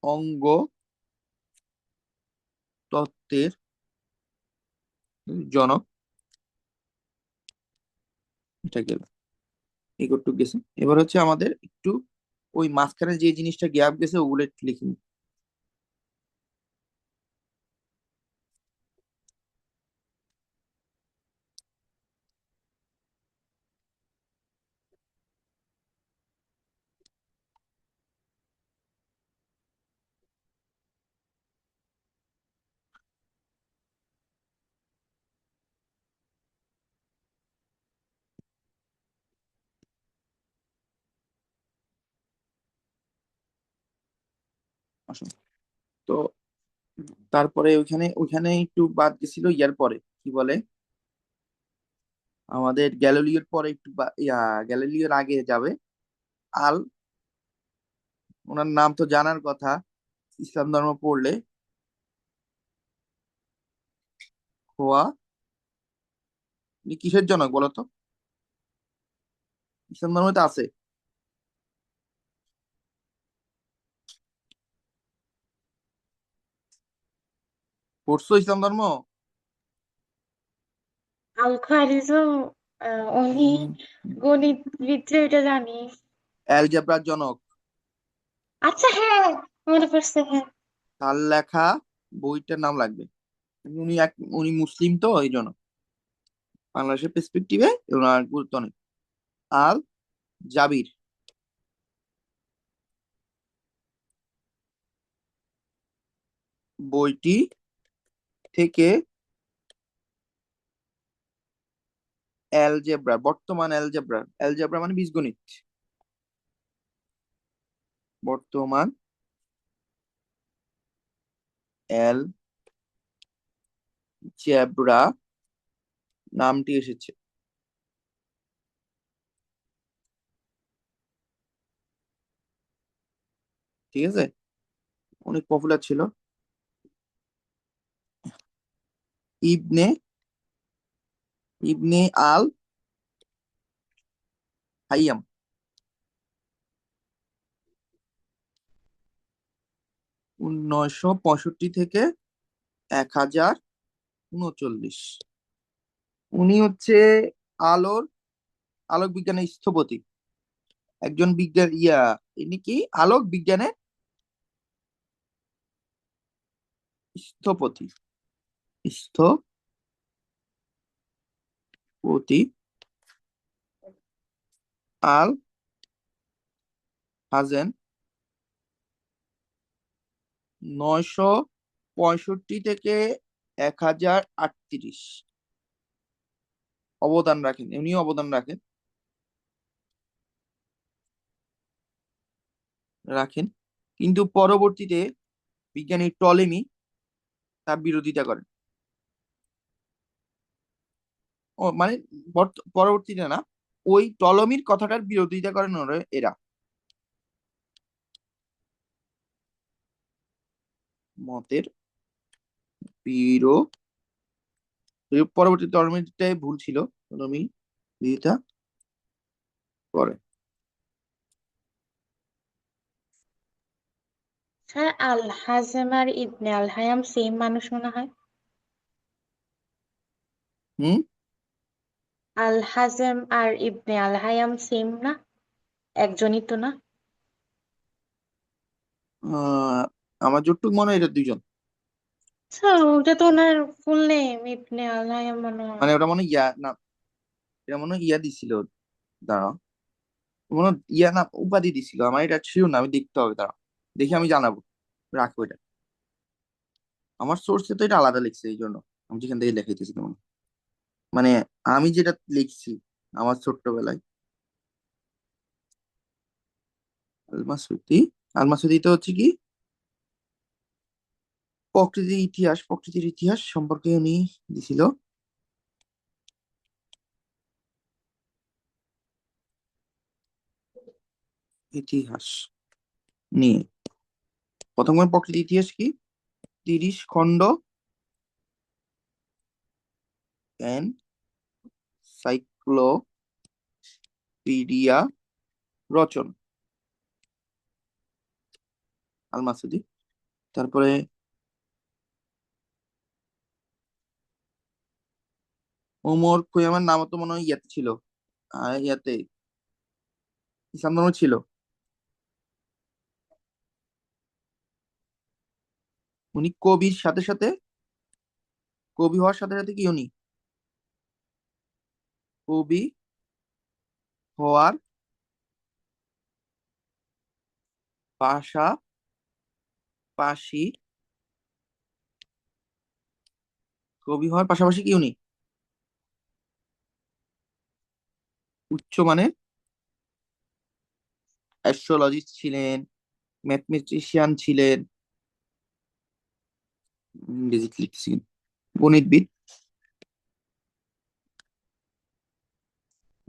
Speaker 1: অঙ্গ তত্ত্বের জনক। এটা গেল, এগোটুক গেছে। এবার হচ্ছে আমাদের একটু ওই মাঝখানে যে জিনিসটা গ্যাপ গেছে ওগুলো একটু লিখে নিই। আসুন। তো তারপরে ওইখানে ওইখানে একটু বাদ গেছিল ইয়ার পরে কি বলে, আমাদের গ্যালিলিওর পরে একটু গ্যালিলিওর আগে যাবে আল, ওনার নাম তো জানার কথা ইসলাম ধর্ম পড়লে, খোয়া। উনি কিসের জনক বলতো? ইসলাম ধর্মতে আছে। পড়ছো ইসলাম ধর্ম?
Speaker 2: আল খারিজও উনি
Speaker 1: হুম,
Speaker 2: গণিতবিদ যে, ওইটা জানি।
Speaker 1: অ্যালজেব্রার জনক।
Speaker 2: আচ্ছা, হ্যাঁ, মনে পড়ছে, হ্যাঁ।
Speaker 1: তার লেখা বইটার নাম লাগবে। উনি এক, উনি মুসলিম তো এই জন্য বাংলাদেশের পেসপেক্টিভে ওনার গুরুত্ব নেই। আল জাবির বইটি থেকে অ্যালজেব্রা, বর্তমান অ্যালজেব্রা, অ্যালজেব্রা মানে বীজগণিত, বর্তমান অ্যালজেব্রা নামটি এসেছে। ঠিক আছে, অনেক পপুলার ছিল। ইবনে ইবনে আল হাইয়াম 965 থেকে 1039। উনি হচ্ছে আলোর আলোক বিজ্ঞানের স্থপতি, একজন বিজ্ঞান ইনি কি আলোক বিজ্ঞানের স্থপতি, স্থপতি আল হাজেন 965 থেকে 1038 অবদান রাখেন, উনিও অবদান রাখেন। কিন্তু পরবর্তীতে বিজ্ঞানী টলেমি তার বিরোধিতা করেন। ও মানে পরবর্তীতে না, ওই টলমির কথাটার বিরোধিতা করেন এরা মতের বিরোধিতা। পরবর্তী টলমিটাই ভুল ছিল, টলমি বিরোধিতা করে।
Speaker 2: স্যার, আল হাজেম আর ইবনে আল হায়াম সেম মানুষ মনে হয়।
Speaker 1: হুম।
Speaker 2: আল হাজেম আর ইবনে আল হায়াম সেম না? একজনই তো না?
Speaker 1: আহ, আমার যতটুকু মনে হয় এটা দুইজন।
Speaker 2: স্যার, ওটা তো ওনার ফুল নেম, ইবনে আল হায়াম মনে হয়।
Speaker 1: মানে ওটা মনে হয় ইয়া না, এটা মনে হয় ইয়া দিছিল, দাঁড়াও, মনে হয় ইয়া না উপাধি দিছিল, আমার এটা ছিল না, আমি দেখতে হবে, দাঁড়াও দেখি আমি জানাবো, রাখবো এটা। আমার সোর্সে তো এটা আলাদা লিখছে এই জন্য আমি যেখান থেকে লিখাইতেছি তোমার, মানে আমি যেটা লিখছি আমার ছোট্টবেলায়। আলমাসুদি, আলমাসুদি তো হচ্ছে কি প্রকৃতির ইতিহাস সম্পর্কে উনি দিছিল ইতিহাস নিয়ে। প্রথম প্রকৃতির ইতিহাস কি, 30 খণ্ড এনসাইক্লোপিডিয়া পিডিয়া রচন আল মাসুদি। তারপরে ওমর খৈয়ামের নামও তো মনে হয় ইয়াতে ছিল, ইয়াতে ইসলাম ধর্ম ছিল। উনি কবির সাথে সাথে, কবি হওয়ার সাথে সাথে কি উনি কবি হওয়ার পাশাপাশি, কবি হওয়ার পাশাপাশি কি উনি উচ্চমানের অ্যাস্ট্রোলজিস্ট ছিলেন, ম্যাথমেটিশিয়ান ছিলেন, ইংরেজিতে লিখছি, গণিতবিদ,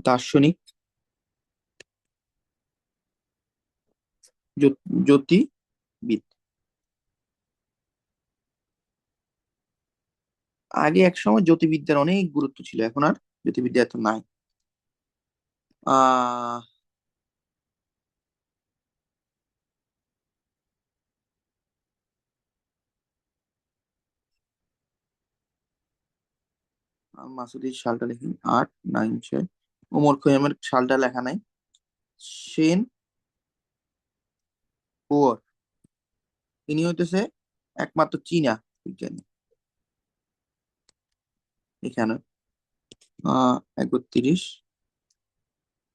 Speaker 1: দার্শনিক, জ্যোতির্বিদ। আগে এক সময় জ্যোতির্বিদ্যার অনেক গুরুত্ব ছিল, এখন আর জ্যোতির্বিদ্যা এত নাই। আহ মাসুদের সালটা লিখি, 896। ওমর খৈয়ামের সালটা লেখা নাই। সেন কুয়র, তিনি হইতেছে একমাত্র চীনা বিজ্ঞানী। এখানে 31।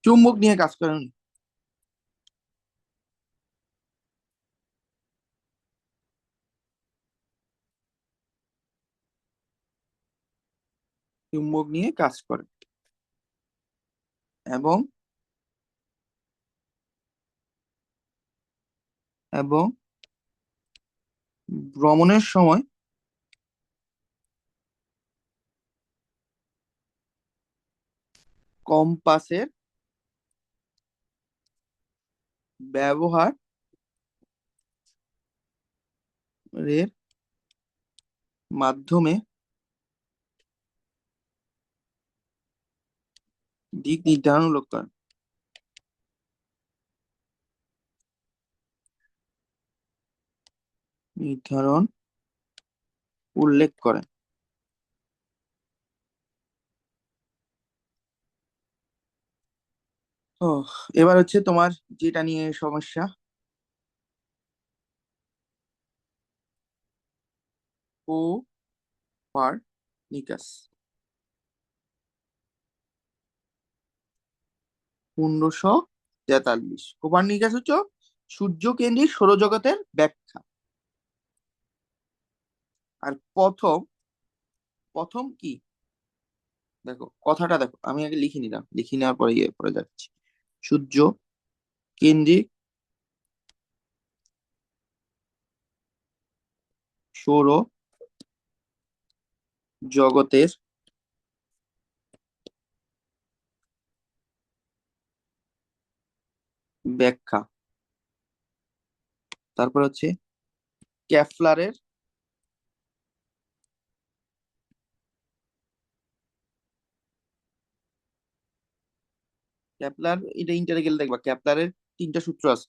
Speaker 1: চুম্বক নিয়ে কাজ করেন উনি। চুম্বক নিয়ে কাজ করেন এবং এবং ভ্রমণের সময় কম্পাসের ব্যবহারের মাধ্যমে দিক নির্ধারণ করেন। নির্ধারণ উল্লেখ করেন। ও, এবার হচ্ছে তোমার যেটা নিয়ে সমস্যা, কোপারনিকাস। 1543। কোপারনিকাস হচ্ছে সূর্য কেন্দ্রিক সৌরজগতের ব্যাখ্যা। আর প্রথম প্রথম কি, দেখো কথাটা দেখো, আমি আগে লিখে নিলাম, লিখে নেওয়ার পরে পরে যাচ্ছি। সূর্য কেন্দ্রিক সৌর জগতের ব্যাখ্যা। তারপর হচ্ছে ক্যাপলারের, ক্যাপলার এটা ইন্টারে গেলে দেখবা ক্যাপলারের তিনটা সূত্র আছে।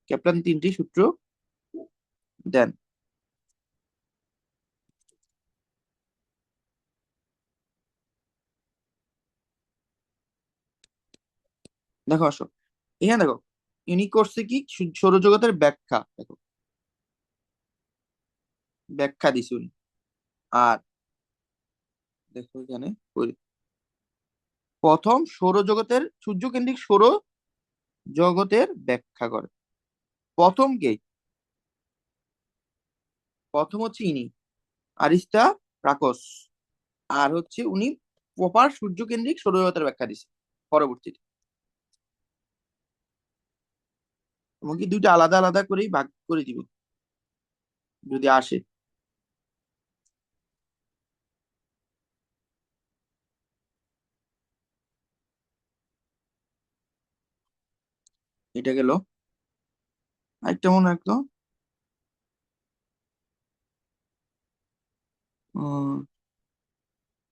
Speaker 1: ক্যাপলার তিনটি সূত্র দেন। দেখো আসো, এখানে দেখো ইনি করছে কি, সৌরজগতের ব্যাখ্যা, দেখো ব্যাখ্যা দিছে উনি। আর দেখো এখানে প্রথম সৌরজগতের সূর্যকেন্দ্রিক সৌর জগতের ব্যাখ্যা করে। প্রথম কে, প্রথম হচ্ছে ইনি আরিস্টার্কাস। আর হচ্ছে উনি প্রপার সূর্যকেন্দ্রিক সৌরজগতের ব্যাখ্যা দিছে পরবর্তীতে। তোমাকে দুইটা আলাদা আলাদা করেই ভাগ করে দিব যদি আসে। এটা গেল, আরেকটা মনে রাখতো,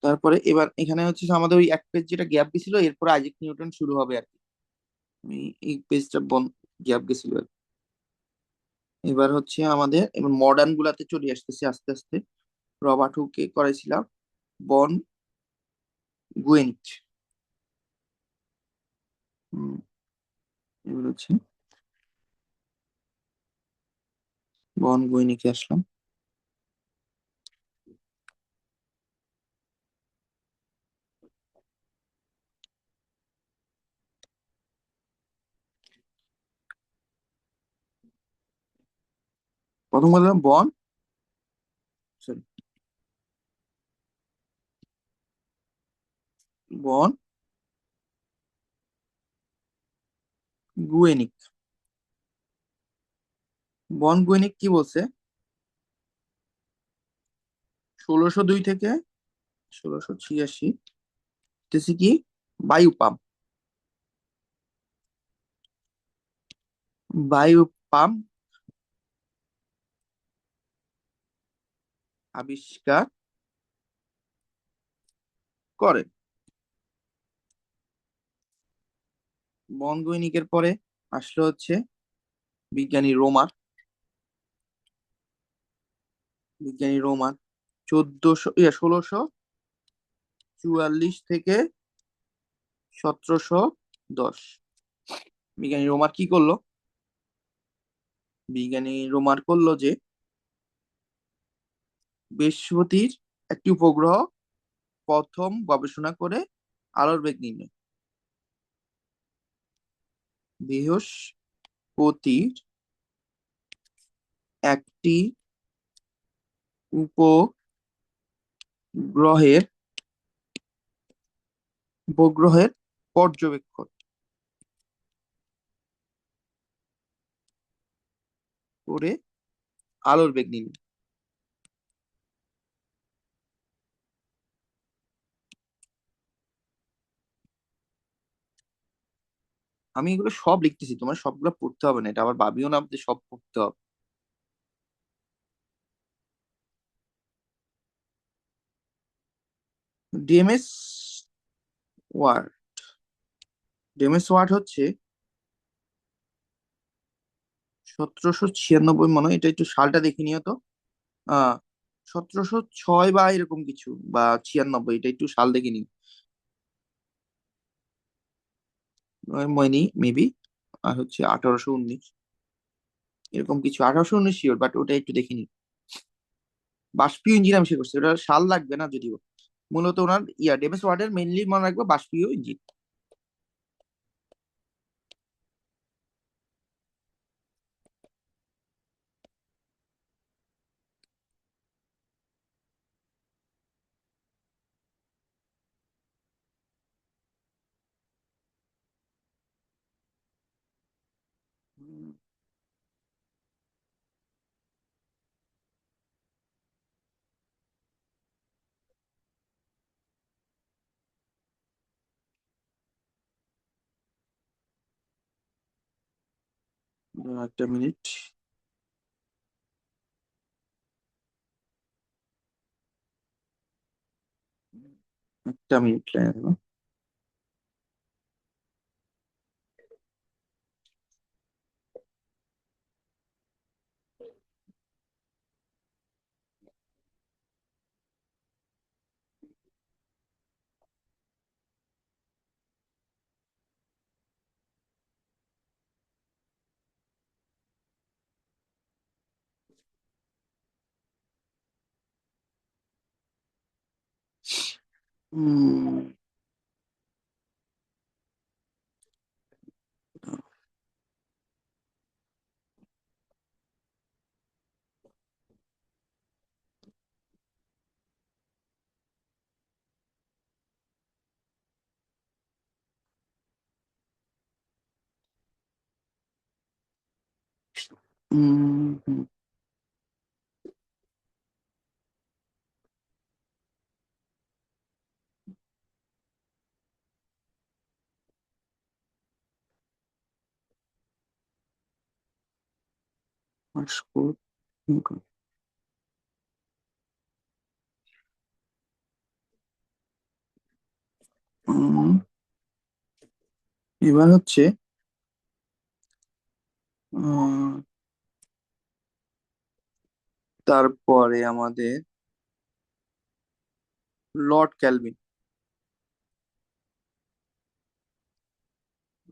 Speaker 1: তারপরে এবার এখানে হচ্ছে যে আমাদের ওই এক পেজ যেটা গ্যাপ গেছিল, এরপর আইজাক নিউটন শুরু হবে আর কি। আমি এই পেজটা গ্যাপ গেছিল আর কি। এবার হচ্ছে আমাদের এবার মডার্ন গুলাতে চলে আসতেছে আস্তে আস্তে। রবার্ট হুকে করেছিলাম, বন গুয়েনিচ। হুম, এবার হচ্ছে বন গুয়েনিকে আসলাম। প্রথম বললাম বন, সরি, বন গুয়েনিক। বন গুয়েনিক কি বলছে? 1602 থেকে 1686 হচ্ছে কি বায়ু পাম্প। বায়ু পাম্প আবিষ্কার করেন। বন গৈনিকের পরে আসলো হচ্ছে বিজ্ঞানী রোমার। বিজ্ঞানী রোমার 1644 থেকে 1710। বিজ্ঞানী রোমার কি করলো? বিজ্ঞানী রোমার করলো যে বৃহস্পতির একটি উপগ্রহ প্রথম গবেষণা করে আলোর বেগ নির্ণয়। বৃহস্পতির একটি উপগ্রহের উপগ্রহের পর্যবেক্ষণ করে আলোর বেগ নির্ণয়। আমি এগুলো সব লিখতেছি, তোমার সবগুলো পড়তে হবে না, এটা আবার ভাবিও না যে সব পড়তে হবে। DMS word. ডিএমএস ওয়ার্ড হচ্ছে 1796 মনে হয়, এটা একটু সালটা দেখে নিও তো। 1706 বা এরকম কিছু, বা 96, এটা একটু সাল দেখে নিও। মনি মেবি। আর হচ্ছে 1819 এরকম কিছু, 1819 শিওর, বাট ওটা একটু দেখে নিও। বাষ্পীয় ইঞ্জিন আবিষ্কার করছে, ওটা সাল লাগবে না যদিও। মূলত ওনার ডেভিস ওয়ার্ডের মেইনলি মনে রাখবে বাষ্পীয় ইঞ্জিন। একটা মিনিট, একটা মিনিট লাইনে থাকো। উম, উম, ভাস্কর, উম, এবার হচ্ছে উম, তারপরে আমাদের Lord Kelvin.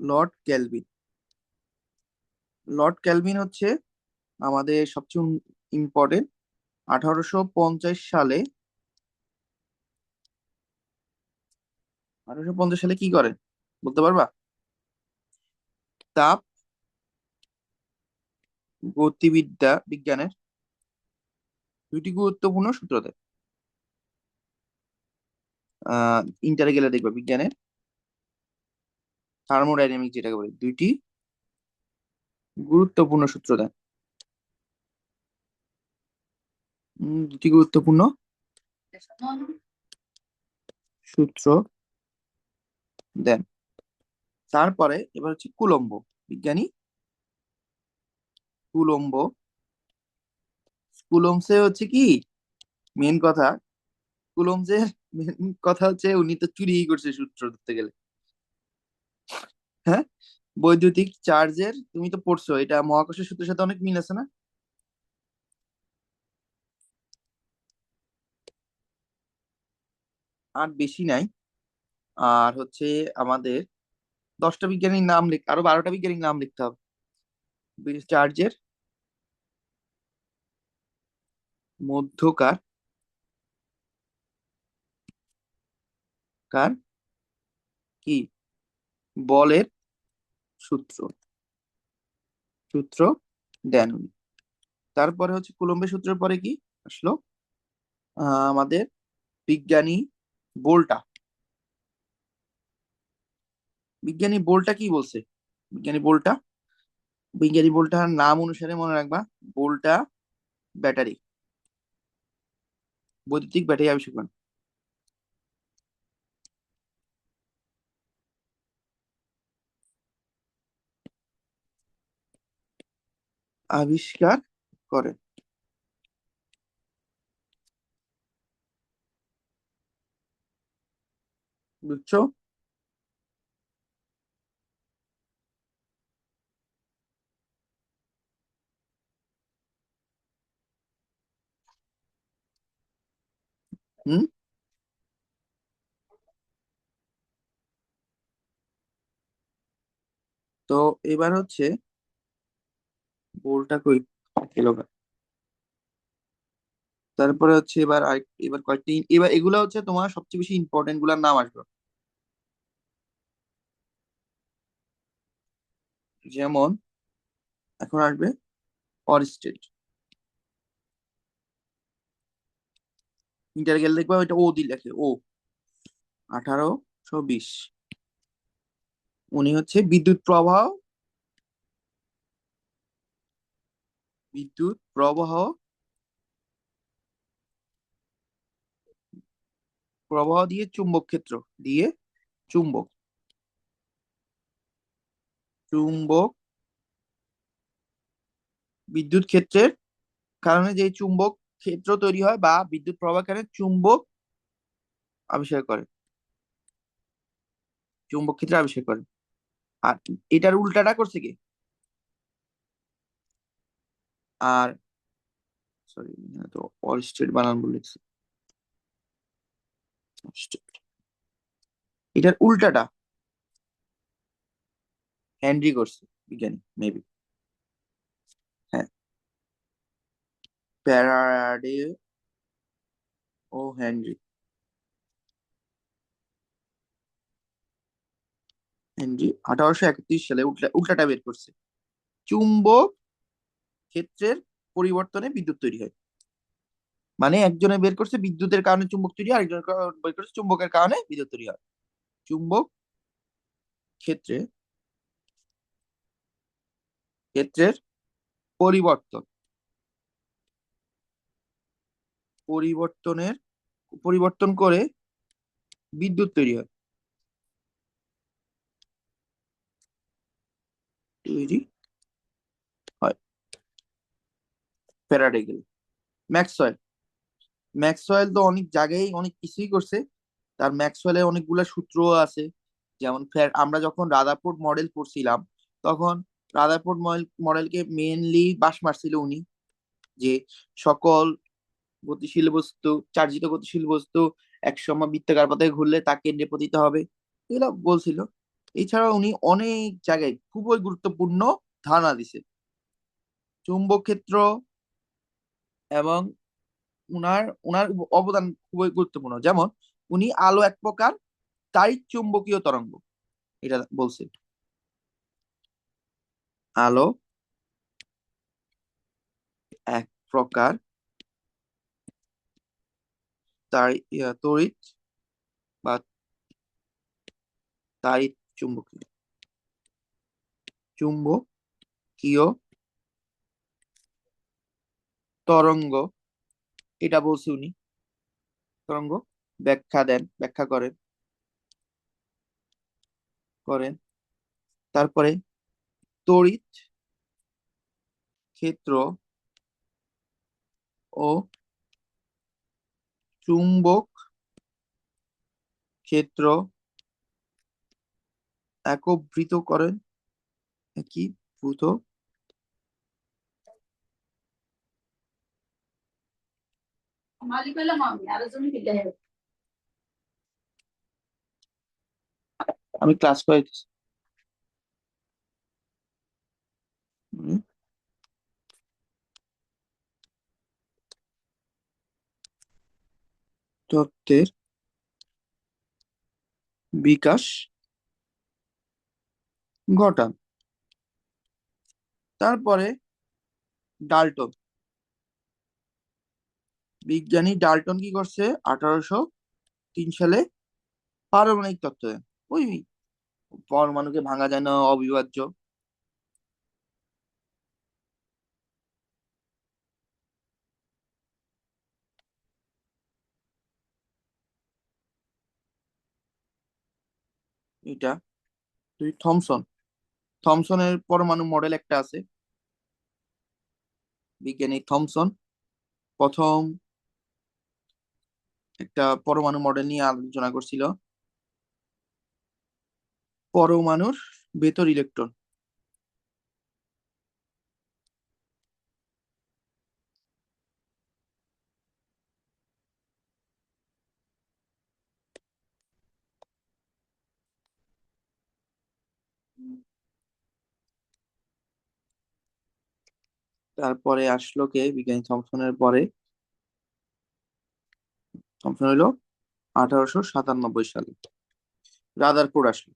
Speaker 1: Lord Kelvin Lord Kelvin হচ্ছে আমাদের সবচেয়ে ইম্পর্টেন্ট। 1850 সালে, 1850 সালে কি করেন বলতে পারবা? তাপ গতিবিদ্যা বিজ্ঞানের দুইটি গুরুত্বপূর্ণ সূত্র দেয়। ইন্টারে গেলে দেখবা বিজ্ঞানের থার্মোডাইনামিক যেটাকে বলে, দুইটি গুরুত্বপূর্ণ সূত্র দেন। দুটি গুরুত্বপূর্ণ সূত্র দেন। তারপরে এবার হচ্ছে কুলম্ব বিজ্ঞানী কুলম্ব। কুলম্বসে হচ্ছে কি মেন কথা, কুলম্বসের মেন কথা হচ্ছে উনি তো চুরি করছে সূত্র ধরতে গেলে। হ্যাঁ, বৈদ্যুতিক চার্জের তুমি তো পড়ছো, এটা মহাকর্ষের সূত্রের সাথে অনেক মিল আছে না? আর বেশি নাই। আর হচ্ছে আমাদের 10টা বিজ্ঞানীর নাম আরো 12টা বিজ্ঞানীর নাম লিখতে হবে। চার্জের মধ্যকার কার কি বলের সূত্র সূত্র দেন উনি। তারপরে হচ্ছে কুলম্বের সূত্রের পরে কি আসলো? আমাদের বিজ্ঞানী বোল্টা। বিজ্ঞানী বোল্টা কি বলছে? বিজ্ঞানী বোল্টা বিজ্ঞানী বোল্টার নাম অনুসারে মনে রাখবা, বোল্টা ব্যাটারি, বৈদ্যুতিক ব্যাটারি আবিষ্কার করেন। আবিষ্কার করেন, বুঝছো? হুম। তো এবার হচ্ছে বোল্টা কই গেল গা? তারপরে হচ্ছে এবার কয়েকটি, এবার এগুলা হচ্ছে তোমার সবচেয়ে বেশি ইম্পর্টেন্ট গুলার নাম আসবে। যেমন এখন আসবে অরিস্টেড। ইন্টার গেলে দেখবা ওইটা ও দিয়ে লেখে, ও 1820। উনি হচ্ছে বিদ্যুৎ প্রবাহ প্রবাহ দিয়ে চুম্বক ক্ষেত্র দিয়ে চুম্বক চুম্বক বিদ্যুৎ ক্ষেত্রের কারণে যে চুম্বক ক্ষেত্র তৈরি হয় বা বিদ্যুৎ প্রবাহ কারণে চুম্বক আবিষ্কার করে, চুম্বক ক্ষেত্র আবিষ্কার করে। আর এটার উল্টাটা করছে কি? আর সরি, তো অরিস্টেড বানান বলেছি। এটার উল্টাটা হেনরি করছে, বিজ্ঞানী মেবি। হ্যাঁ, প্যারাডে ও হেনরি। হেনরি 1831 সালে উল্টাটা বের করছে, চুম্বক ক্ষেত্রের পরিবর্তনে বিদ্যুৎ তৈরি হয়। মানে একজনে বের করছে বিদ্যুতের কারণে চুম্বক তৈরি হয়, আরেকজনের বের করছে চুম্বকের কারণে বিদ্যুৎ তৈরি হয়। চুম্বক ক্ষেত্রে ক্ষেত্রের পরিবর্তন পরিবর্তনের পরিবর্তন করে বিদ্যুৎ তৈরি হয়। তৈরি হয় ফ্যারাডে গেল। ম্যাক্সওয়েল ম্যাক্সওয়েল তো অনেক জায়গায় অনেক কিছুই করছে। তার ম্যাক্সওয়েলের অনেকগুলো সূত্রও আছে। যেমন আমরা যখন রাদারফোর্ড মডেল পড়ছিলাম, তখন রাদারফোর্ড মডেলকে মেইনলি বাস মারছিল উনি, যে সকল গতিশীল বস্তু, চার্জিত গতিশীল বস্তু একসময় বৃত্তাকার পথে ঘুরলে তা কেন্দ্রে পতিত হবে, এগুলো বলছিল। এছাড়াও উনি অনেক জায়গায় খুবই গুরুত্বপূর্ণ ধারণা দিছে চুম্বক ক্ষেত্র, এবং উনার উনার অবদান খুবই গুরুত্বপূর্ণ। যেমন উনি আলো এক প্রকার তাড়িৎ চুম্বকীয় তরঙ্গ, এটা বলছে। আলো এক প্রকার তড়িৎ বা তাড়িৎ চুম্বকীয় তরঙ্গ, এটা বলছে উনি। তরঙ্গ ব্যাখ্যা করেন। তারপরে তড়িৎ ক্ষেত্র ও চুম্বক ক্ষেত্র একীভূত করেন। একীভূত আমি ক্লাস করাইতেছি। হুম, তত্ত্বের বিকাশ ঘটান। তারপরে ডাল্টন, বিজ্ঞানী ডাল্টন কি করছে 1803 সালে পারমাণবিক তত্ত্ব দেন। ওই পরমাণুকে ভাঙা যায় না, অবিভাজ্য। এটা তুই থমসনের পরমাণু মডেল একটা আছে। বিজ্ঞানী থমসন প্রথম একটা পরমাণু মডেল নিয়ে আলোচনা করছিল। পরমাণুর ভেতর ইলেকট্রন, তারপরে আসলো কে বিজ্ঞানী থমসনের পরে? থমসন হলো 1897 সালে। রাদারফোর্ড আসলো,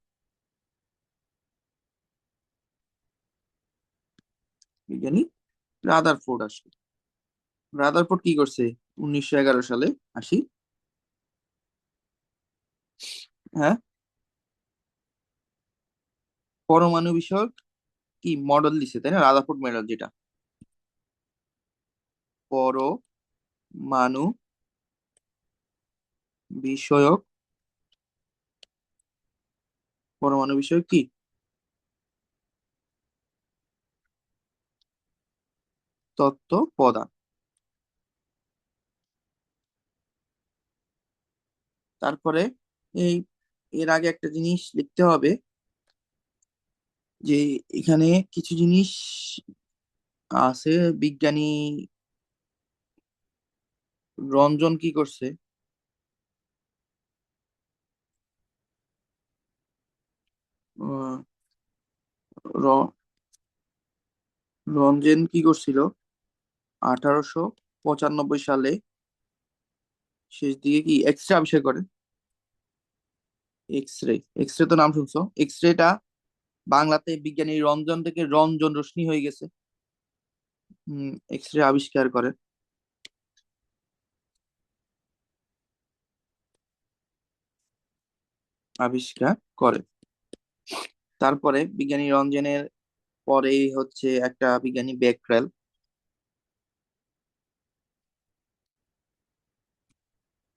Speaker 1: বিজ্ঞানী রাদারফোর্ড আসলো। রাদারফোর্ড কি করছে 1911 সালে? আসি, হ্যাঁ, পরমাণু বিষয়ক কি মডেল দিছে, তাই না? রাদারফোর্ড মডেল, যেটা পরমাণু বিষয়ক, পরমাণু বিষয়ক কি তত্ত্ব প্রদান। তারপরে এই এর আগে একটা জিনিস লিখতে হবে, যে এখানে কিছু জিনিস আছে। বিজ্ঞানী রঞ্জন কি করছে, আহ, র- রঞ্জন কি করছিল 1895 সালে শেষ দিকে কি এক্স রে আবিষ্কার করে। এক্স রে তো নাম শুনছো, এক্স রেটা বাংলাতে বিজ্ঞানী রঞ্জন থেকে রঞ্জন রশ্মি হয়ে গেছে। এক্স রে আবিষ্কার করে। তারপরে বিজ্ঞানী রঞ্জনের পরেই হচ্ছে একটা বিজ্ঞানী বেকরেল,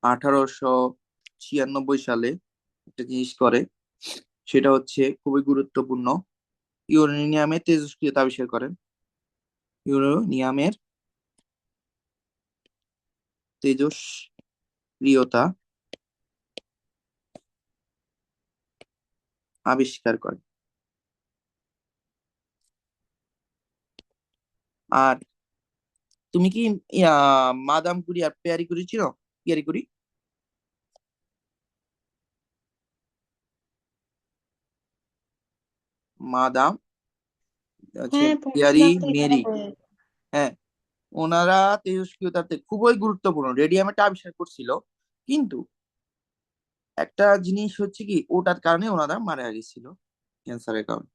Speaker 1: 1896 সালে একটা জিনিস করে, সেটা হচ্ছে খুবই গুরুত্বপূর্ণ। ইউরেনিয়ামের তেজস্ক্রিয়তা আবিষ্কার করেন। ইউরেনিয়ামের তেজস্ক্রিয়তা আবিষ্কার করে। আর তুমি কি মাদাম কুরি আর পেয়ারি কুরি চিনো? পিয়ারি কুরি, মাদাম হচ্ছে
Speaker 2: হ্যাঁ,
Speaker 1: পিয়ারি
Speaker 2: পড়ছিলাম তো এখানে
Speaker 1: মেরি।
Speaker 2: বইয়ে।
Speaker 1: হ্যাঁ, ওনারা তেজস্ক্রিয়তাতে খুবই গুরুত্বপূর্ণ, রেডিয়ামটা আবিষ্কার করছিল। কিন্তু একটা জিনিস হচ্ছে কি, ওটার কারণে ওনারা মারা গেছিল, ক্যান্সারের কারণে।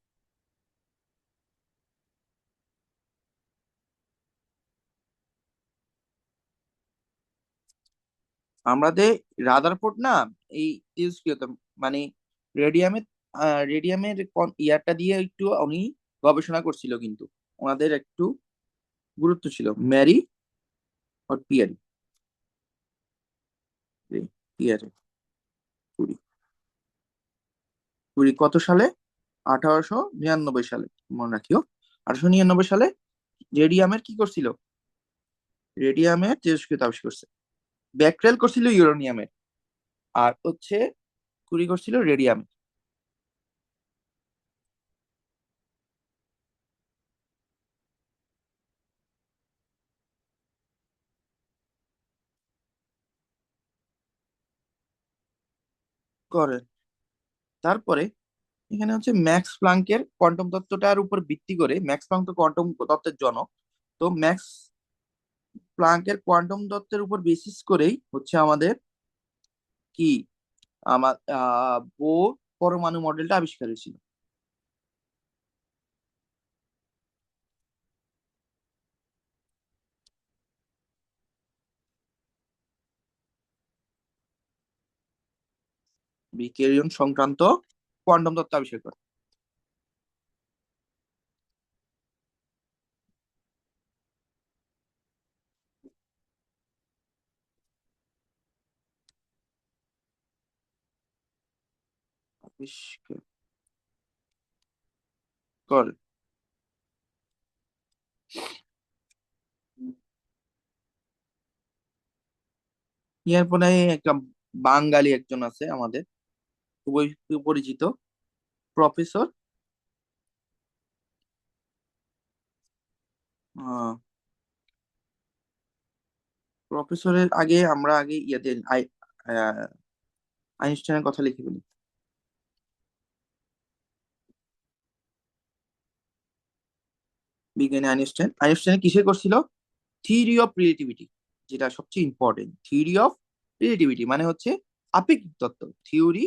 Speaker 1: আমাদের রাদারফোর্ড না, এই তেজস্ক্রিয়তা মানে রেডিয়ামের রেডিয়ামের ইয়ারটা দিয়ে একটু উনি গবেষণা করছিল, কিন্তু ওনাদের একটু গুরুত্ব ছিল ম্যারি আর পিয়ারি। পিয়ারি কুরি, কুরি কত সালে? 1899 সালে, মনে রাখিও। 1899 সালে রেডিয়ামের কি করছিল? রেডিয়ামের তেজস্ক্রিয়তা আবিষ্কার করছে। ব্যাকটেরিয়াল করছিল ইউরেনিয়ামের, আর হচ্ছে কুরি করছিল রেডিয়ামের। করে। তারপরে এখানে হচ্ছে ম্যাক্স প্লাঙ্কের কোয়ান্টাম তত্ত্বটার উপর ভিত্তি করে, ম্যাক্স প্লাঙ্ক তো কোয়ান্টাম তত্ত্বের জনক, তো ম্যাক্স প্লাঙ্কের কোয়ান্টাম তত্ত্বের উপর বেসিস করেই হচ্ছে আমাদের কি, আমার বোর পরমাণু মডেলটা আবিষ্কার হয়েছিল। বিকিরণ সংক্রান্ত কোয়ান্টাম তত্ত্ব আবিষ্কার করে। আবিষ্কার করে। এরপরে একটা বাঙালি একজন আছে আমাদের, খুবই পরিচিত, প্রফেসর প্রফেসরের আগে আমরা আগে ইয়াতে আহ, আইনস্টাইনের কথা লিখে ফেলি। বিজ্ঞানী আইনস্টাইন, আইনস্টাইন কিসে করছিল? থিওরি অফ রিলেটিভিটি, যেটা সবচেয়ে ইম্পর্টেন্ট। থিওরি অফ রিলেটিভিটি মানে হচ্ছে আপেক্ষিক তত্ত্ব, থিওরি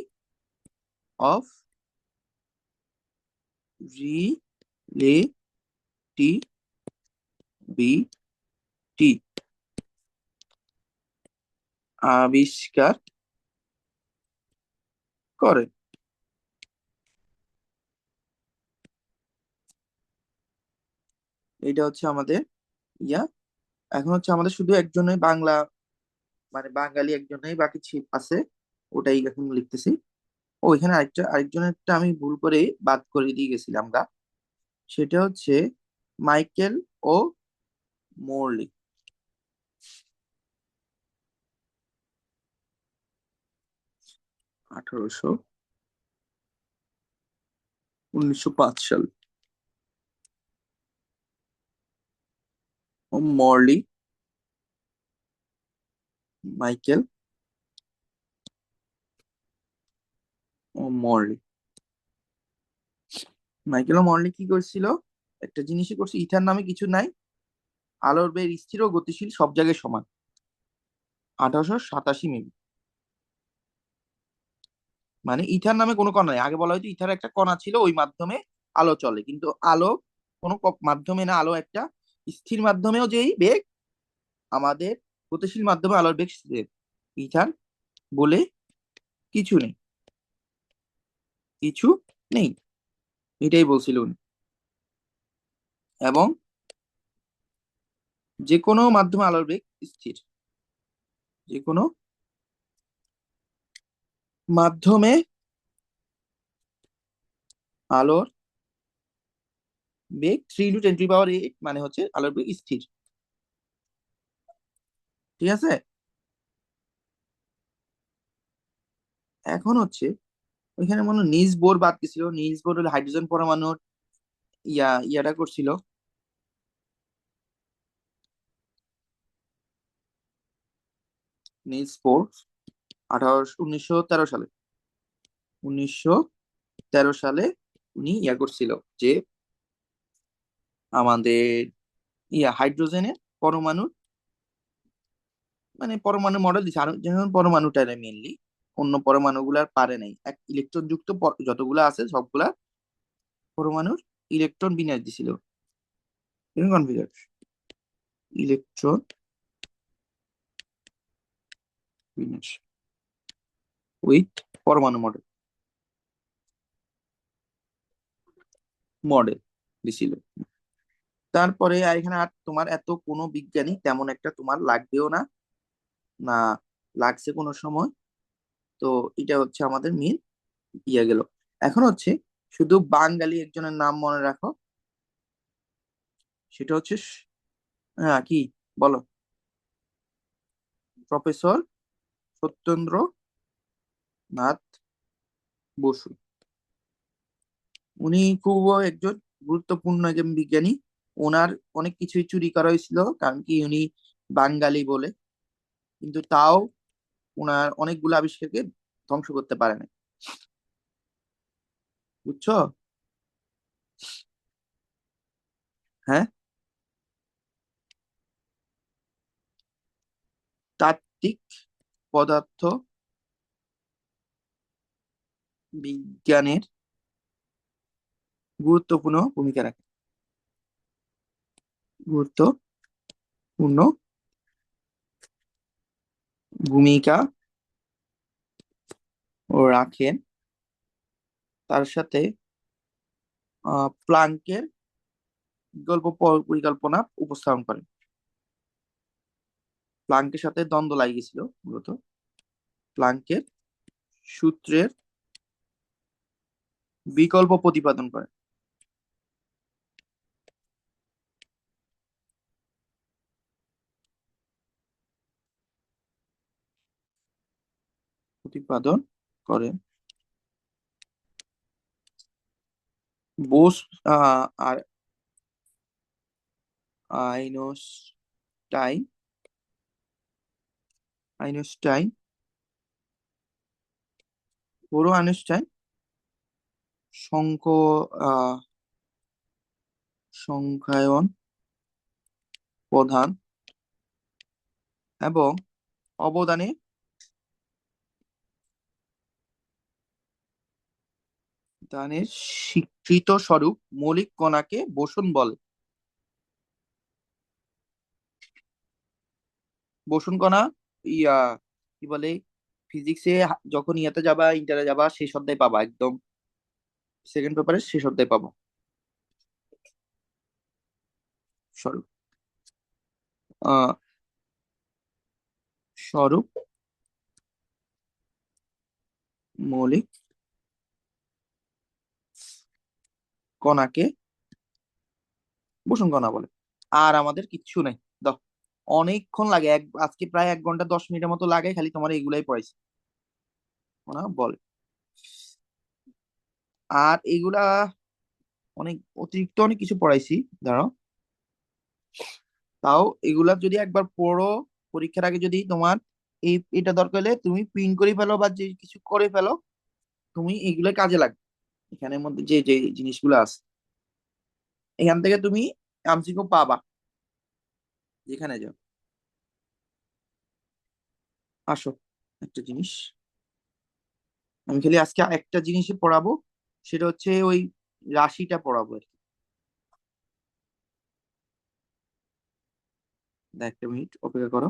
Speaker 1: অফ রিলেটিভিটি আবিষ্কার করে। এটা হচ্ছে আমাদের ইয়া। এখন হচ্ছে আমাদের শুধু একজনই বাংলা, মানে বাঙালি একজনই বাকি আছে, ওটাই এখন লিখতেছি। ও এখানে আরেকজনেরটা আমি ভুল করে বাদ করে দিয়ে গেছিলাম গা। সেটা হচ্ছে মাইকেল ও মোরলি। 1905 সাল। ও মরলি, মাইকেল ও মরলি। মাইকেল ও মরলি কি করছিল? একটা জিনিসই করছে, ইথার নামে কিছু নাই, আলোর বেগ স্থির ও গতিশীল, সব জায়গায় সমান। 1887 মেবি। মানে ইথার নামে কোনো কণা নেই, আগে বলা হয়তো ইথার একটা কণা ছিল, ওই মাধ্যমে আলো চলে, কিন্তু আলো কোনো মাধ্যমে না, আলো একটা স্থির মাধ্যমেও যেই বেগ, আমাদের গতিশীল মাধ্যমে আলোর বেগ স্থির। ইথার বলে কিছু নেই, কিছু নেই, এটাই বলছিল উনি। এবং যে কোনো মাধ্যমে আলোর বেগ স্থির, যে কোনো মাধ্যমে আলোর বেগ 3 × 10⁸ মানে হচ্ছে আলোর বেগ স্থির। ঠিক আছে। এখন হচ্ছে ওইখানে মনে হয় নিলস বোর বাদ গেছিল। নিলস বোর হলো হাইড্রোজেন পরমাণুর ইয়াটা করছিল। নিলস বোর 1913 সালে, 1913 সালে উনি করছিল যে আমাদের হাইড্রোজেনের পরমাণু, মানে পরমাণু মডেল দিচ্ছে, আর যেমন পরমাণুটা মেনলি অন্য পরমাণু গুলার পারে নাই, এক ইলেকট্রন যুক্ত যতগুলো আছে সবগুলা পরমাণুর ইলেকট্রন বিন্যাস দিছিল, কনফিগার ইলেকট্রন বিন্যাস উইথ পরমাণু মডেল মডেল দিছিল। তারপরে আর এখানে আর তোমার এত কোনো বিজ্ঞানী তেমন একটা তোমার লাগবেও না, না লাগছে কোনো সময়। তো এটা হচ্ছে আমাদের মেন গেল। এখন হচ্ছে শুধু বাঙালি একজনের নাম মনে রাখো, সেটা হচ্ছে হ্যাঁ কি বলো, প্রফেসর সত্যেন্দ্র নাথ বসু। উনি খুব একজন গুরুত্বপূর্ণ একজন বিজ্ঞানী। ওনার অনেক কিছুই চুরি করা হয়েছিল, কারণ কি উনি বাঙালি বলে, কিন্তু তাও ওনার অনেকগুলো আবিষ্কারকে ধ্বংস করতে পারে না, বুঝছো? হ্যাঁ, তাত্ত্বিক পদার্থ বিজ্ঞানের গুরুত্বপূর্ণ ভূমিকা রাখে, গুরুত্বপূর্ণ ভূমিকা ও রাখেন। তার সাথে প্লাঙ্কের বিকল্প পরিকল্পনা উপস্থাপন করেন। প্লাঙ্কের সাথে দ্বন্দ্ব লাগিয়েছিল মূলত, প্লাঙ্কের সূত্রের বিকল্প প্রতিপাদন করেন, প্রতিপাদন করেন। বোস আর আইনস্টাইন আইনস্টাইন বড় আইনস্টাইন সংখ্য সংখ্যায়ন প্রধান এবং অবদানে দানের স্বীকৃত স্বরূপ মৌলিক কণাকে বোসন বলে। বোসন কণা ইয়া কি বলে, ফিজিক্সে যখন ইয়াতে যাবা, ইন্টারে যাবা, সেই সপ্তাহে পাবা, একদম সেকেন্ড পেপারে সেই সপ্তাহে পাবা স্বরূপ, আহ স্বরূপ মৌলিক কণাকে বোসন কণা বলে। আর আমাদের কিচ্ছু নাই, দাও। অনেকক্ষণ লাগে, আজকে প্রায় 1 ঘন্টা 10 মিনিটের মতো লাগে খালি তোমার এগুলাই পড়াইছি, ওনা বলে। আর এগুলা অনেক অতিরিক্ত অনেক কিছু পড়াইছি, ধরো। তাও এগুলা যদি একবার পড়ো, পরীক্ষার আগে যদি তোমার এটা দরকার হলে তুমি প্রিন্ট করে ফেলো বা যে কিছু করে ফেলো, তুমি এগুলো কাজে লাগবে। এখানের মধ্যে যে যে জিনিসগুলো আছে, এখান থেকে তুমি এমসিকিউ পাবা যেখানে যাও। আসো, একটা জিনিস আমি খালি আজকে একটা জিনিসই পড়াবো, সেটা হচ্ছে ওই রাশিটা পড়াবো আর কি। একটা মিনিট অপেক্ষা করো।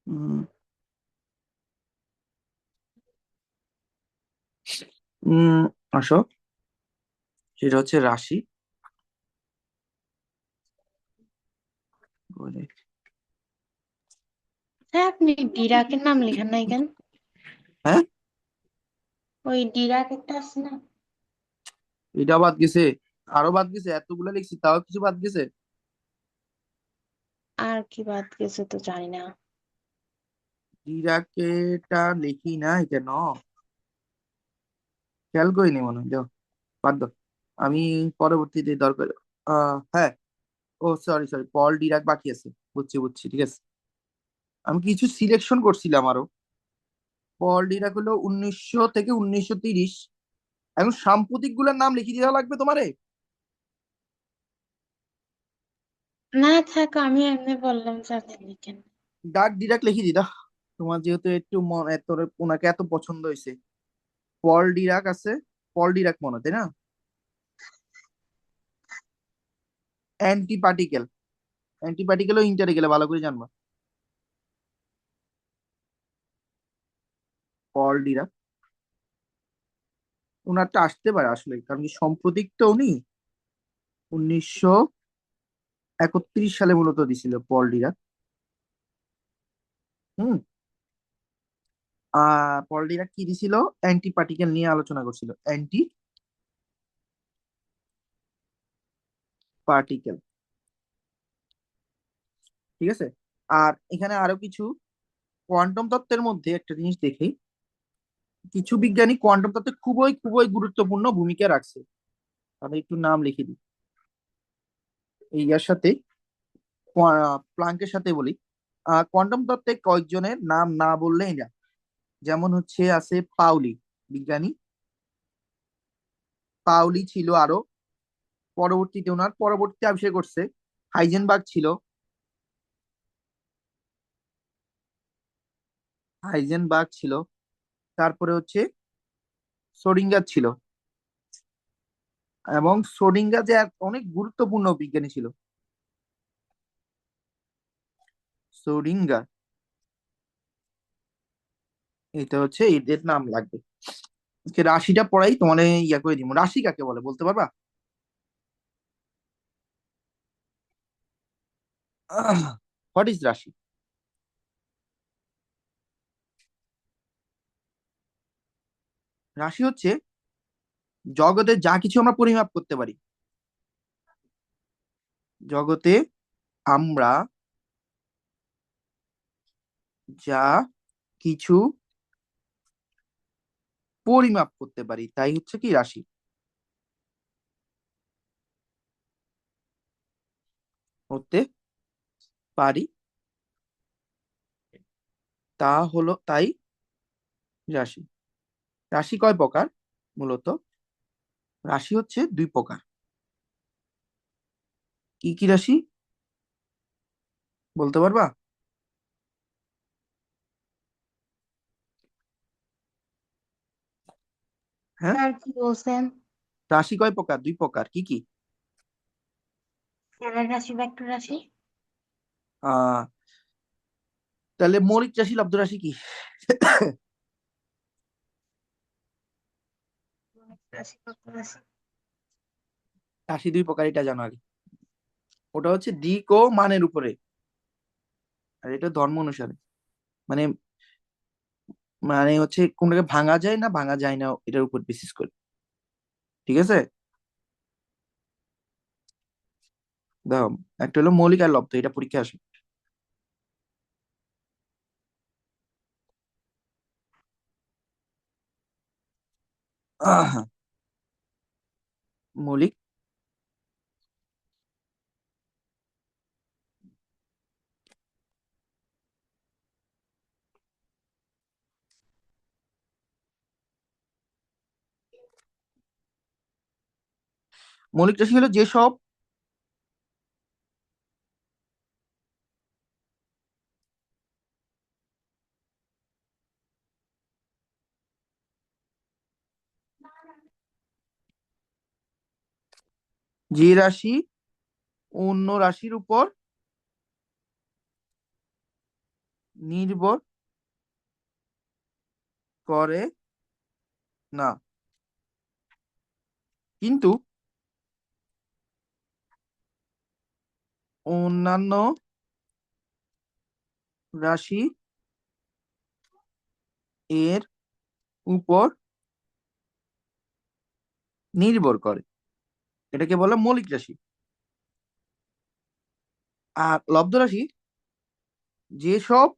Speaker 1: উম, উম, আসো, সেটা হচ্ছে রাশি বলে।
Speaker 2: হ্যাঁ, আপনি ডিরাকের নাম লেখেন নাই কেন?
Speaker 1: হ্যাঁ,
Speaker 2: ওই ডিরাক একটা আছে না?
Speaker 1: এটা বাদ গেছে, আরো বাদ গেছে, এতগুলা লিখছি তাও কিছু বাদ গেছে।
Speaker 2: আর কি বাদ গেছে তো জানি না।
Speaker 1: ডিরাকেটা লিখি নাই কেন, খেয়াল করিনি মনে হয়, যাও বাদ দাও। আমি পরবর্তীতে দরকার, হ্যাঁ, ও সরি সরি, পল ডিরাক বাকি আছে, বুঝছি বুঝছি, ঠিক আছে। আমি কিছু সিলেকশন করছিলাম আরো। পল ডিরাক হলো 1900 থেকে 1930। এখন সাম্প্রতিক গুলার নাম লিখে দেওয়া লাগবে তোমারে।
Speaker 2: না থাক, আমি এমনি বললাম যে আপনি লিখেন।
Speaker 1: ডাক ডিরাক লিখে দিদা, তোমার যেহেতু একটু এত ওনাকে এত পছন্দ হয়েছে। পল ডিরাক আছে, পল ডিরাক মনে, তাই না? অ্যান্টি পার্টিকেল, অ্যান্টি পার্টিকেলও ইন্টারে গেলে ভালো করে জানবা। পল ডিরাক, ওনারটা আসতে পারে আসলে, কারণ কি সাম্প্রতিক তো উনি 1931 সালে মূলত দিছিল পল ডিরাক। হুম। পল ডিরাক কি দিছিল, অ্যান্টি পার্টিকেল নিয়ে আলোচনা করছিল, অ্যান্টি পার্টিকেল, ঠিক আছে। আর এখানে আরো কিছু কোয়ান্টাম তত্ত্বের মধ্যে একটা জিনিস দেখি, কিছু বিজ্ঞানী কোয়ান্টাম তত্ত্বে খুবই খুবই গুরুত্বপূর্ণ ভূমিকা রাখছে। আমি একটু নাম লিখে দিই এই ইয়ার সাথে, প্লাঙ্কের সাথে বলি। কোয়ান্টাম তত্ত্বে কয়েকজনের নাম না বললেই না, যেমন হচ্ছে আছে পাউলি বিজ্ঞানী, পাউলি ছিল আরো, পরবর্তীতে ওনার পরবর্তীতে আবিষ্কার করছে হাইজেনবার্গ ছিল, হাইজেনবার্গ ছিল, তারপরে হচ্ছে সোডিঙ্গার ছিল, এবং সোডিঙ্গার যে এক অনেক গুরুত্বপূর্ণ বিজ্ঞানী ছিল, সোডিঙ্গার, এটা হচ্ছে এদের নাম লাগবে। আজকে রাশিটা পড়াই তোমার ইয়া করে দিব, রাশি কাকে বলে বলতে পারবা? হোয়াট ইজ রাশি? রাশি হচ্ছে জগতে যা কিছু আমরা পরিমাপ করতে পারি, জগতে আমরা যা কিছু পরিমাপ করতে পারি তাই হচ্ছে কি রাশি, করতে পারি, তা হলো তাই রাশি। রাশি কয় প্রকার মূলত? রাশি হচ্ছে দুই প্রকার। কি কি রাশি বলতে পারবা? হ্যাঁ,
Speaker 2: স্যার কি বলছেন?
Speaker 1: রাশি কয় প্রকার? দুই প্রকার, কি কি?
Speaker 2: স্যারের রাশি ভেক্টর রাশি।
Speaker 1: আহ তাহলে মৌলিক রাশি লব্ধ রাশি কি?
Speaker 2: রাশি ভেক্টর রাশি।
Speaker 1: রাশি দুই প্রকার, এটা জানো আগে। ওটা হচ্ছে দিক ও মানের উপরে, আর এটা ধর্ম অনুসারে, মানে মানে হচ্ছে কোনটাকে ভাঙা যায় না ভাঙা যায় না এটার উপর বেসিস করে, ঠিক আছে। দেখো, একটা হলো মৌলিক আর লব্ধ, এটা পরীক্ষা আসে। আহ, মৌলিক, মৌলিক রাশি হলো যেসব যে রাশি অন্য রাশির উপর নির্ভর করে না, কিন্তু অন্যান্য রাশি এর উপর নির্ভর করে, এটাকে বলে মৌলিক রাশি। আর লব্ধ রাশি যেসব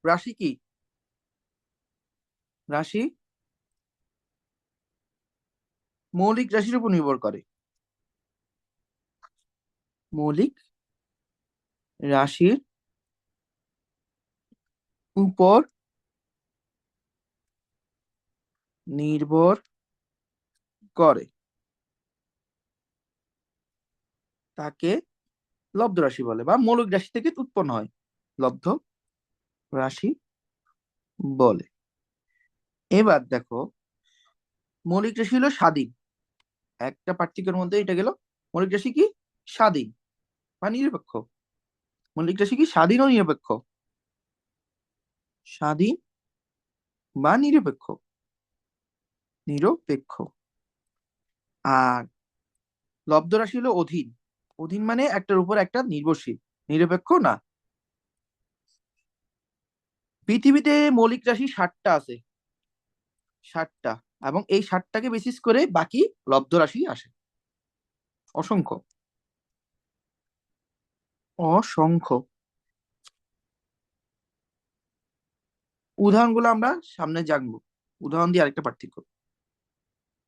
Speaker 1: রাশি কি রাশি মৌলিক রাশির উপর নির্ভর করে, মৌলিক রাশির উপর নির্ভর করে তাকে লব্ধ রাশি বলে, বা মৌলিক রাশি থেকে উৎপন্ন হয় লব্ধ রাশি বলে। এবার দেখো, মৌলিক রাশি হলো স্বাধীন, একটা পার্থক্যের মধ্যে এটা গেল। মৌলিক রাশি কি স্বাধীন বা নিরপেক্ষ, মৌলিক রাশি কি স্বাধীন ও নিরপেক্ষ, স্বাধীন বা নিরপেক্ষ, নিরপেক্ষ। আর লব্ধ রাশি হলো অধীন, অধীন মানে একটার উপর একটা নির্ভরশীল, নিরপেক্ষ না। পৃথিবীতে মৌলিক রাশি 60টা আছে, 60টা, এবং এই 60টাকে বেসিস করে বাকি লব্ধ রাশি আসে, অসংখ্য, অসংখ্য। উদাহরণগুলো আমরা সামনে জানবো, উদাহরণ দিয়ে আরেকটা পার্থক্য,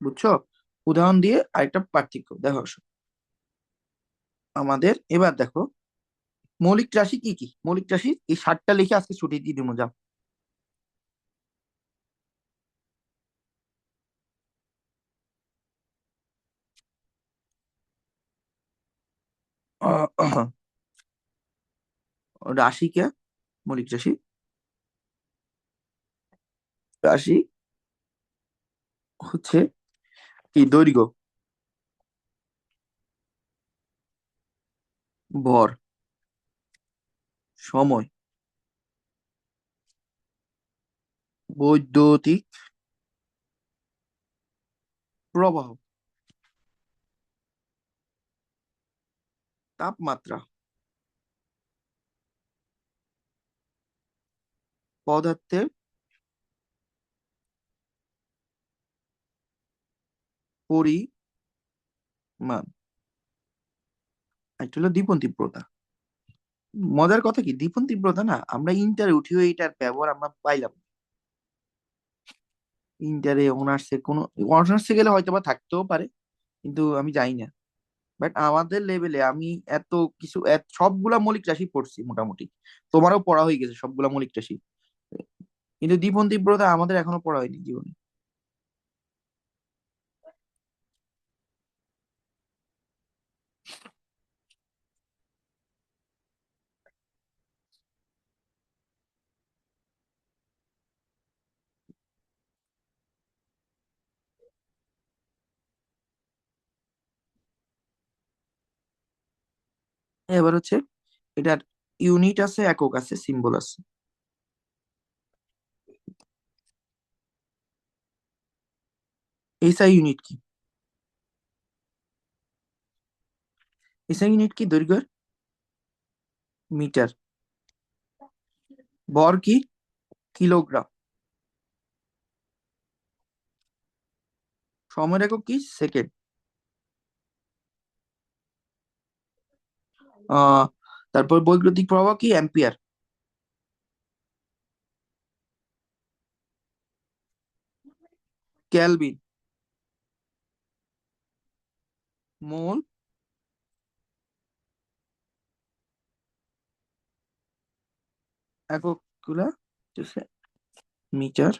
Speaker 1: বুঝছো? উদাহরণ দিয়ে আরেকটা পার্থক্য দেখো আসো। আমাদের এবার দেখো মৌলিক রাশি কি কি, মৌলিক রাশি এই 60টা লিখে আজকে ছুটি দিয়ে দিব, যাও। রাশি কে, মৌলিক রাশি, রাশি হচ্ছে কি দৈর্ঘ্য, ভর, সময়, বৈদ্যুতিক প্রবাহ, তাপমাত্রা, পদার্থের পরিমাণ, একটা হলো দীপন তীব্রতা। মজার কথা কি, দীপন তীব্রতা না আমরা ইন্টারে উঠিও এটার ব্যবহার আমরা পাইলাম না। ইন্টারে অনার্সে কোনো, অনার্সে গেলে হয়তো বা থাকতেও পারে, কিন্তু আমি জানি না। বাট আমাদের লেভেলে আমি এত কিছু সবগুলা মৌলিক রাশি পড়ছি মোটামুটি, তোমারও পড়া হয়ে গেছে সবগুলা মৌলিক রাশি, কিন্তু দীপন তীব্রতা আমাদের এখনো পড়া হয়নি জীবনে। এবার হচ্ছে এটার ইউনিট আছে, একক আছে, সিম্বল আছে। এসআই ইউনিট কি, এসআই ইউনিট কি দৈর্ঘ্যের, মিটার। ভর কি, কিলোগ্রাম। সময়ের একক কি, সেকেন্ড। আহ তারপর বৈদ্যুতিক প্রবাহ কি, অ্যাম্পিয়ার। কেলভিন, মোল, একক গুলা হচ্ছে মিটার,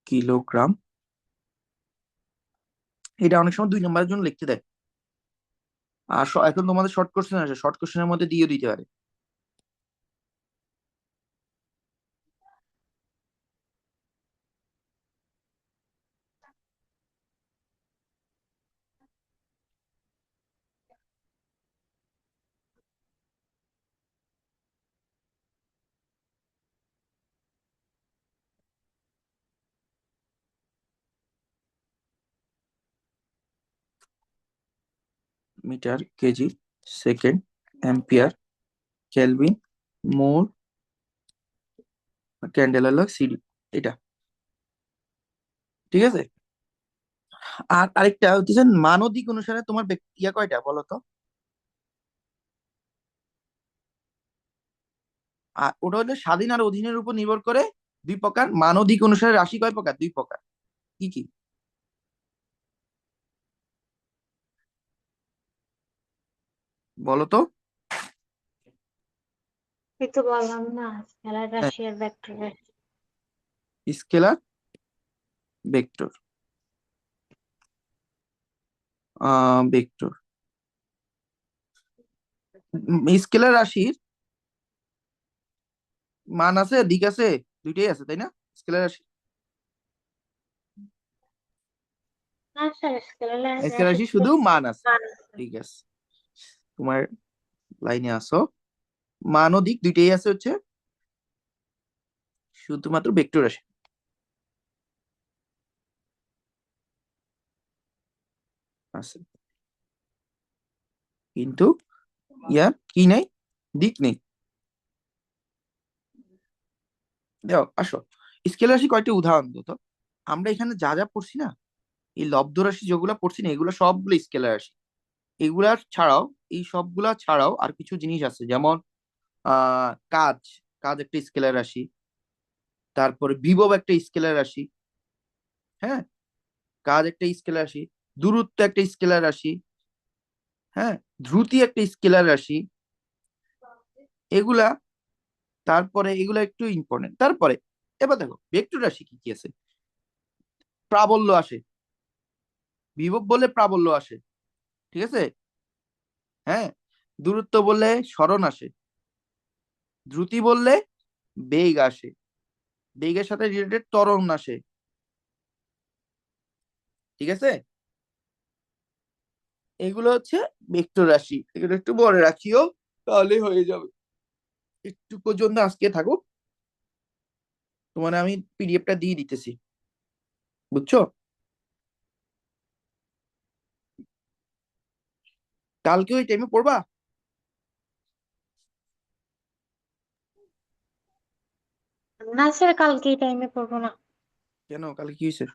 Speaker 1: কিলোগ্রাম। এটা অনেক সময় 2 নম্বরের জন্য লিখতে দেয়। আর এখন তোমাদের শর্ট কোশ্চেন আছে, শর্ট কোশ্চেনের মধ্যে দিয়ে দিতে পারে। Metre, KG, second, ampere, kelvin, mole, candela, CD, এটা। ঠিক আছে। আর আরেকটা হচ্ছে মানদিক অনুসারে তোমার ইয়া কয়টা বলো তো? আর ওটা হলো স্বাধীন আর অধীনের উপর নির্ভর করে দুই প্রকার। মানদিক অনুসারে রাশি কয় প্রকার? দুই প্রকার। কি কি বলো তো?
Speaker 2: এই তো বললাম না, স্কেলার রাশি আর ভেক্টর রাশি।
Speaker 1: Scalar, vector. ভেক্টর। স্কেলার রাশির মান আছে, দিক আছে, দুইটাই আছে তাই না? স্কেলার রাশি,
Speaker 2: না স্যার, স্কেলার
Speaker 1: স্কেলার
Speaker 2: রাশি
Speaker 1: রাশি
Speaker 2: তো
Speaker 1: শুধু মান আছে।
Speaker 2: মান আছে।
Speaker 1: ঠিক আছে, তোমার লাইনে আসো। মান ও দিক দুইটাই আছে হচ্ছে শুধুমাত্র ভেক্টর রাশি আছে, কিন্তু ইয়ার কি নেই? দিক নেই। দেখো আসো, স্কেলার রাশি কয়টি উদাহরণ দিত তো? আমরা এখানে যা যা পড়ছি না, এই লব্ধ রাশি যেগুলো পড়ছি না, এগুলো সবগুলো স্কেলার রাশি। এগুলা ছাড়াও, এই সবগুলা ছাড়াও আর কিছু জিনিস আছে, যেমন কাজ, কাজ একটা স্কেলার রাশি। তারপরে বিভব একটা স্কেলার রাশি। হ্যাঁ, কাজ একটা স্কেলার রাশি, দূরত্ব একটা স্কেলার রাশি। হ্যাঁ, ধ্রুতি একটা স্কেলার রাশি। এগুলা, তারপরে এগুলা একটু ইম্পর্টেন্ট। তারপরে এবার দেখো ভেক্টর রাশি কি কি আছে। প্রাবল্য আসে, বিভব বলে প্রাবল্য আসে। ঠিক আছে। হ্যাঁ, দূরত্ব বললে সরণ আসে। দ্রুতি বললে বেগ আসে। বেগের সাথে রিলেটেড ত্বরণ আসে। ঠিক আছে। এগুলো হচ্ছে ভেক্টর রাশি, এগুলো একটু বলে রাখিও, তাহলে হয়ে যাবে। একটু পর্যন্ত আজকে থাকুক, তোমার আমি পিডিএফটা দিয়ে দিতেছি, বুঝছো? কালকে ওই টাইমে পড়বা?
Speaker 2: না স্যার, কালকে এই টাইমে পড়বো না।
Speaker 1: কেন, কালকে কি হয়েছে?